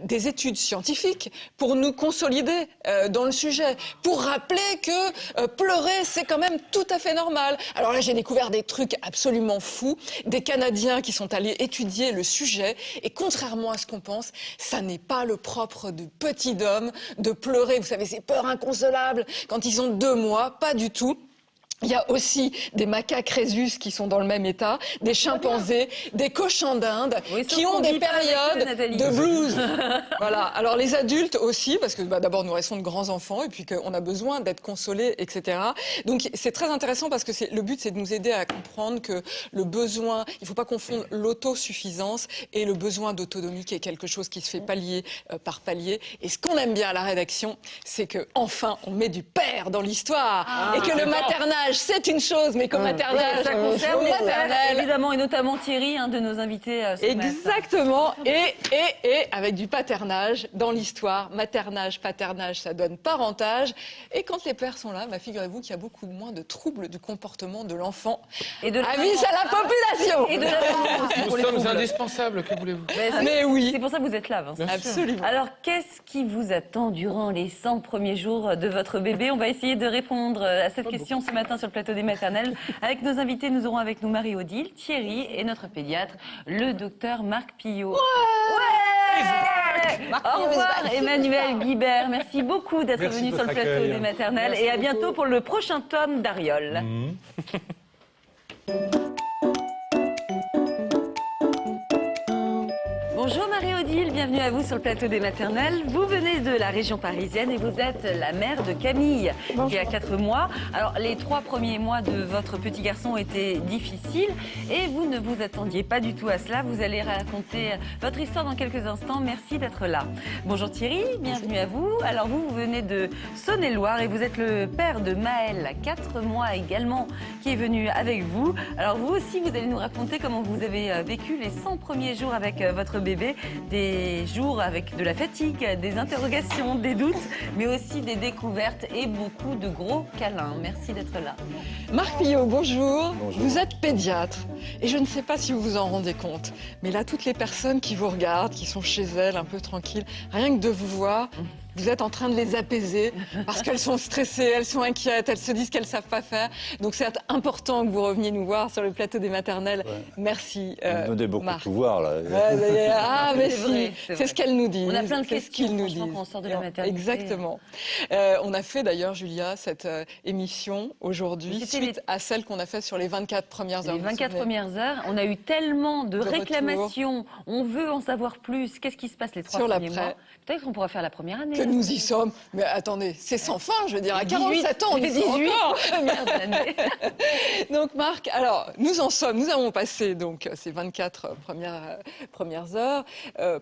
des études scientifiques pour nous consolider dans le sujet, pour rappeler que pleurer, c'est quand même tout à fait normal. Alors là, j'ai découvert des trucs absolument fous, des Canadiens qui sont allés étudier le sujet, et contrairement à ce qu'on pense, ça n'est pas le propre du petit homme de pleurer. Vous savez, ces peurs inconsolables quand ils ont 2 mois, pas du tout. Il y a aussi des macaques rhésus qui sont dans le même état, des chimpanzés, des cochons d'Inde qui ont des périodes de blues. Voilà. Alors les adultes aussi, parce que d'abord nous restons de grands enfants et puis qu'on a besoin d'être consolés, etc. Donc c'est très intéressant parce que le but c'est de nous aider à comprendre que le besoin, il ne faut pas confondre l'autosuffisance et le besoin d'autonomie qui est quelque chose qui se fait palier par palier. Et ce qu'on aime bien à la rédaction, c'est que enfin on met du père dans l'histoire et que le maternage c'est une chose, mais qu'au maternage, ça concerne les pères, évidemment, et notamment Thierry, de nos invités. Exactement, et avec du paternage dans l'histoire. Maternage, paternage, ça donne parentage. Et quand les pères sont là, figurez-vous qu'il y a beaucoup moins de troubles du comportement de l'enfant. Et de avis à la population. Et de la aussi pour Nous les sommes troubles. indispensables, que voulez-vous? Mais oui. C'est pour ça que vous êtes là, Vincent. Absolument. Alors, qu'est-ce qui vous attend durant les 100 premiers jours de votre bébé? On va essayer de répondre à cette question ce matin sur le plateau des maternelles. Avec nos invités, nous aurons avec nous Marie-Odile, Thierry et notre pédiatre, le docteur Marc Pillot. Au revoir Emmanuel Guibert. Merci beaucoup d'être venu sur le plateau des maternelles. Et à bientôt pour le prochain tome d'Ariol. Bonjour Marie-Odile, bienvenue à vous sur le plateau des maternelles. Vous venez de la région parisienne et vous êtes la mère de Camille, qui a 4 mois. Alors, les 3 premiers mois de votre petit garçon étaient difficiles et vous ne vous attendiez pas du tout à cela. Vous allez raconter votre histoire dans quelques instants. Merci d'être là. Bonjour Thierry, bienvenue à vous. Alors, vous venez de Saône-et-Loire et vous êtes le père de Maëlle, 4 mois également, qui est venu avec vous. Alors, vous aussi, vous allez nous raconter comment vous avez vécu les 100 premiers jours avec votre bébé. Des jours avec de la fatigue, des interrogations, des doutes, mais aussi des découvertes et beaucoup de gros câlins. Merci d'être là. Marc Pillot, bonjour. Bonjour. Vous êtes pédiatre et je ne sais pas si vous vous en rendez compte, mais là, toutes les personnes qui vous regardent, qui sont chez elles, un peu tranquilles, rien que de vous voir, vous êtes en train de les apaiser parce qu'elles sont stressées, elles sont inquiètes, elles se disent qu'elles ne savent pas faire. Donc c'est important que vous reveniez nous voir sur le plateau des maternelles. Ouais. Merci Marc. Vous donnez beaucoup de pouvoir là. Mais si, c'est ce qu'elles nous disent. On a plein de questions quand on sort de la maternité. Exactement. On a fait d'ailleurs, Julia, cette émission aujourd'hui suite à celle qu'on a faite sur les 24 premières heures. Les 24 premières heures, on a eu tellement de réclamations. On veut en savoir plus. Qu'est-ce qui se passe les 3 premiers mois? Peut-être qu'on pourra faire la première année. Que nous y sommes. Mais attendez, c'est sans fin, je veux dire. À 47 ans, on est 18 premières années. Donc Marc, alors nous avons passé donc ces 24 premières heures.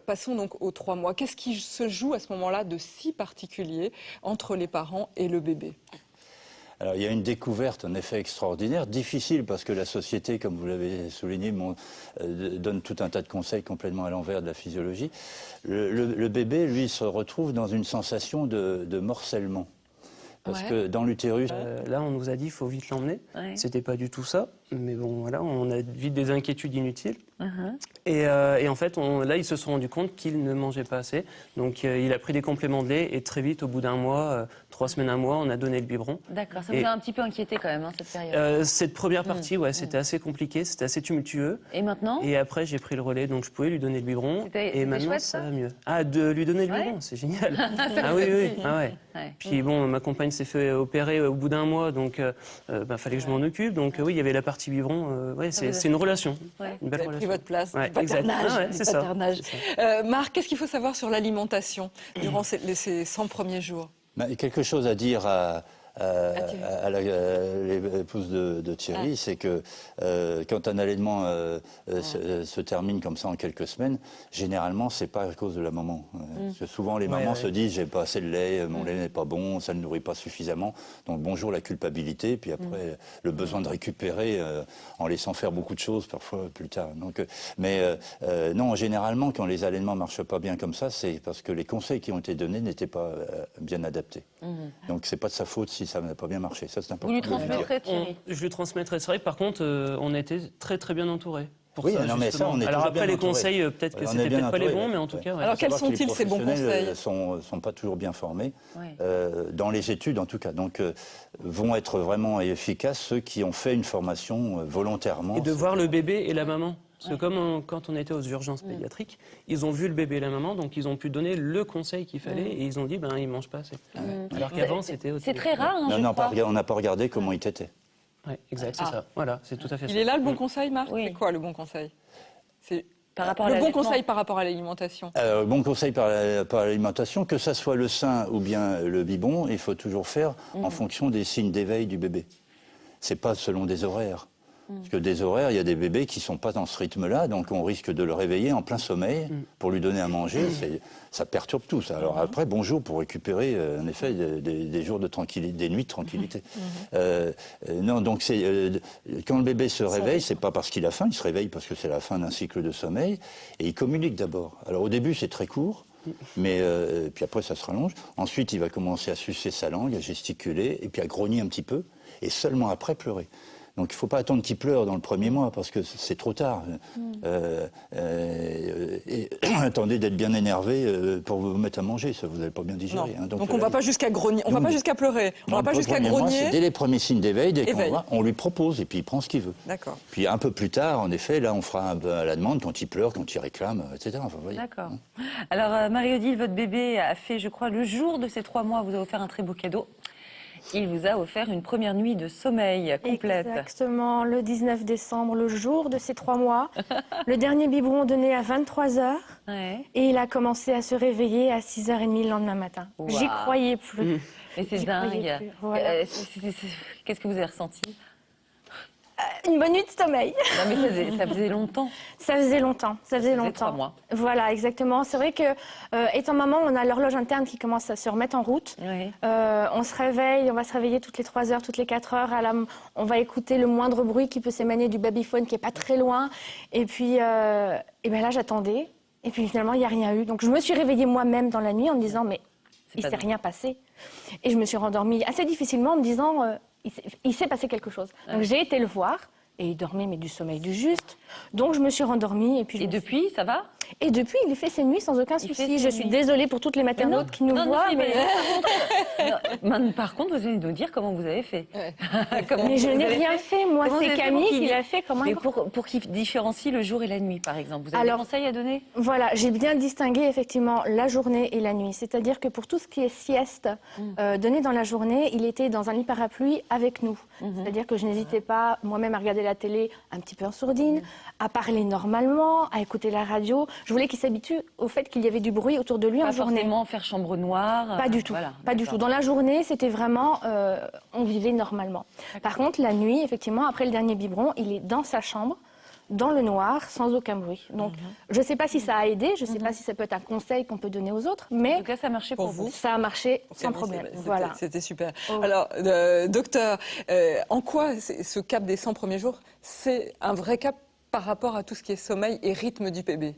Passons donc aux 3 mois. Qu'est-ce qui se joue à ce moment-là de si particulier entre les parents et le bébé? Alors, il y a une découverte, un effet extraordinaire, difficile parce que la société, comme vous l'avez souligné, donne tout un tas de conseils complètement à l'envers de la physiologie. Le bébé, lui, se retrouve dans une sensation de morcellement. Parce que dans l'utérus... Là, on nous a dit qu'il faut vite l'emmener. Ouais. C'était pas du tout ça. Mais bon, voilà, on a vite des inquiétudes inutiles. Et en fait, là, ils se sont rendus compte qu'il ne mangeait pas assez. Donc, il a pris des compléments de lait et très vite, au bout d'un mois, 3 semaines, un mois, on a donné le biberon. D'accord, ça vous a un petit peu inquiété quand même, hein, cette période. Cette première partie, ouais, c'était assez compliqué, c'était assez tumultueux. Et maintenant? Et après, j'ai pris le relais, donc je pouvais lui donner le biberon. Et maintenant, chouette, ça va mieux. Ah, de lui donner le biberon, c'est génial. Ah oui, oui. Ah ouais. Puis bon, ma compagne s'est fait opérer au bout d'un mois, donc fallait que je m'en occupe. Donc oui, il y avait la partie biberon. Ouais, c'est une relation, une belle Vous avez pris votre place, ouais, paternage. Ah ouais, c'est ça. Marc, qu'est-ce qu'il faut savoir sur l'alimentation durant ces 100 premiers jours? Quelque chose à dire à l'épouse de Thierry, c'est que quand un allaitement se termine comme ça en quelques semaines, généralement, c'est pas à cause de la maman. Parce que souvent, les mamans se disent, j'ai pas assez de lait, mon lait n'est pas bon, ça ne nourrit pas suffisamment. Donc bonjour la culpabilité, puis après le besoin de récupérer en laissant faire beaucoup de choses parfois plus tard. Donc, non, généralement, quand les allaitements marchent pas bien comme ça, c'est parce que les conseils qui ont été donnés n'étaient pas bien adaptés. Donc c'est pas de sa faute si ça n'a pas bien marché. Ça, c'est important. Vous lui transmettrez, Thierry? Je lui transmettrai, c'est vrai. Par contre, on a été très très bien entourés. Oui, non, mais ça, on est alors toujours après, bien les conseils, peut-être que c'était peut-être pas les bons, mais en tout cas... Ouais. Alors quels sont-ils ces bons conseils? Les sont pas toujours bien formés, dans les études en tout cas. Donc vont être vraiment efficaces ceux qui ont fait une formation volontairement. Et de voir le bébé et la maman. Parce que comme quand on était aux urgences pédiatriques, ils ont vu le bébé et la maman, donc ils ont pu donner le conseil qu'il fallait et ils ont dit, il ne mange pas assez. Alors qu'avant, c'était... C'est très rare, hein, je crois. On n'a pas regardé comment il t'était. Oui, exact, c'est ça. Voilà, c'est tout à fait ça. Il est là le bon conseil, Marc? C'est quoi le bon conseil? Par rapport à le bon conseil par rapport à l'alimentation. Bon conseil par l'alimentation, que ça soit le sein ou bien le biberon, il faut toujours faire en fonction des signes d'éveil du bébé. C'est pas selon des horaires. Parce que des horaires, il y a des bébés qui ne sont pas dans ce rythme-là, donc on risque de le réveiller en plein sommeil pour lui donner à manger. Ça perturbe tout, ça. Alors après, bonjour pour récupérer, en effet, des jours de tranquillité, des nuits de tranquillité. Non, donc quand le bébé se réveille, c'est pas parce qu'il a faim, il se réveille parce que c'est la fin d'un cycle de sommeil, et il communique d'abord. Alors au début, c'est très court. Mais puis après, ça se rallonge. Ensuite, il va commencer à sucer sa langue, à gesticuler, et puis à grogner un petit peu, et seulement après pleurer. Donc il ne faut pas attendre qu'il pleure dans le premier mois parce que c'est trop tard. Et attendez d'être bien énervé pour vous mettre à manger, ça vous n'allez pas bien digérer. Hein. Donc on ne va pas jusqu'à grogner, on ne va pas jusqu'à pleurer, on ne va pas jusqu'à grogner. Dès les premiers signes d'éveil, on lui propose et puis il prend ce qu'il veut. D'accord. Puis un peu plus tard, en effet, là on fera à la demande quand il pleure, quand il réclame, etc. Enfin, d'accord. Alors Marie-Odile, votre bébé a fait, je crois, le jour de ses 3 mois, vous a offert un très beau cadeau. Il vous a offert une première nuit de sommeil complète. Exactement, le 19 décembre, le jour de ses 3 mois. Le dernier biberon donné à 23h. Et il a commencé à se réveiller à 6h30 le lendemain matin. Wow. J'y croyais plus. Et c'est dingue. Voilà. Qu'est-ce que vous avez ressenti? Une bonne nuit de sommeil. Non, mais ça faisait longtemps. Ça faisait longtemps. 3 mois. Voilà, exactement. C'est vrai que, étant maman, on a l'horloge interne qui commence à se remettre en route. Oui. On se réveille, on va se réveiller toutes les 3 heures, toutes les 4 heures. On va écouter le moindre bruit qui peut s'émaner du babyphone qui est pas très loin. Et puis, là, j'attendais. Et puis finalement, il n'y a rien eu. Donc je me suis réveillée moi-même dans la nuit en me disant, mais il ne s'est rien passé. Et je me suis rendormie assez difficilement en me disant, il s'est passé quelque chose. Donc j'ai été le voir. Et il dormait, mais du sommeil du juste. Donc, je me suis rendormie. Et depuis, ça va? Et depuis, il fait ses nuits sans aucun souci. Je suis désolée pour toutes les maternautes qui nous voient. Par contre, vous allez nous dire comment vous avez fait. Mais je n'ai rien fait. Moi, c'est Camille qui l'a fait. Mais pour qu'il différencie le jour et la nuit, par exemple. Vous avez des conseils à donner? Voilà, j'ai bien distingué effectivement la journée et la nuit. C'est-à-dire que pour tout ce qui est sieste donné dans la journée, il était dans un lit parapluie avec nous. C'est-à-dire que je n'hésitais pas moi-même à regarder la télé un petit peu en sourdine, à parler normalement, à écouter la radio. Je voulais qu'il s'habitue au fait qu'il y avait du bruit autour de lui en journée. Pas forcément faire chambre noire. Pas du tout. Voilà, pas du tout. Dans la journée, c'était vraiment, on vivait normalement. Par contre, la nuit, effectivement, après le dernier biberon, il est dans sa chambre, dans le noir, sans aucun bruit. Donc, je ne sais pas si ça a aidé, je ne sais pas si ça peut être un conseil qu'on peut donner aux autres, mais... En tout cas, ça a marché pour vous. Ça a marché sans problème. Voilà. C'était super. Alors, docteur, en quoi ce cap des 100 premiers jours, c'est un vrai cap par rapport à tout ce qui est sommeil et rythme du bébé?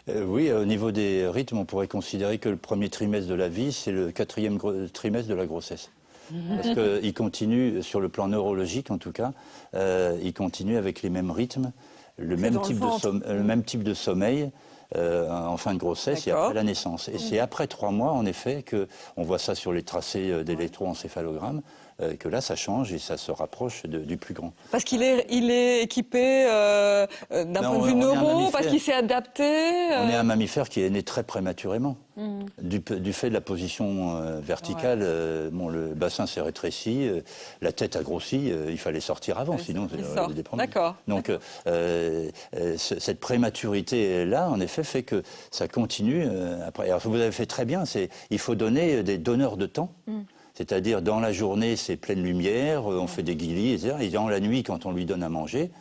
Oui, au niveau des rythmes, on pourrait considérer que le premier trimestre de la vie, c'est le 4e trimestre de la grossesse. Parce qu'il continue, sur le plan neurologique en tout cas, il continue avec les mêmes rythmes, le même type de sommeil en fin de grossesse et après la naissance. Et c'est après 3 mois, en effet, qu'on voit ça sur les tracés d'électroencéphalogramme, que là, ça change et ça se rapproche du plus grand. Parce qu'il est équipé d'un point de vue neuro, parce qu'il s'est adapté On est un mammifère qui est né très prématurément. Du fait de la position verticale, le bassin s'est rétréci, la tête a grossi, il fallait sortir avant, sinon c'est des problèmes. D'accord. Donc cette prématurité-là, en effet, fait que ça continue après. Alors, vous avez fait très bien, il faut donner des donneurs de temps. C'est-à-dire, dans la journée, c'est pleine lumière, on fait des guilis, etc. Et dans la nuit, quand on lui donne à manger,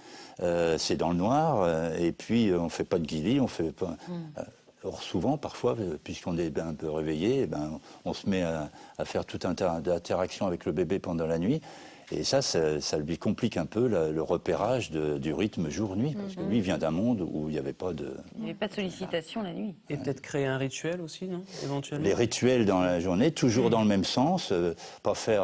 c'est dans le noir, et puis on ne fait pas de guilis, on fait pas... Or, souvent, parfois, puisqu'on est un peu réveillé, on se met à faire tout un tas d'interactions avec le bébé pendant la nuit. Et ça lui complique un peu le repérage du rythme jour-nuit, parce que lui vient d'un monde où il n'y avait pas de... Il n'y avait pas de sollicitation la nuit. Et peut-être créer un rituel aussi, non? Éventuellement. Les rituels dans la journée, toujours dans le même sens, pas faire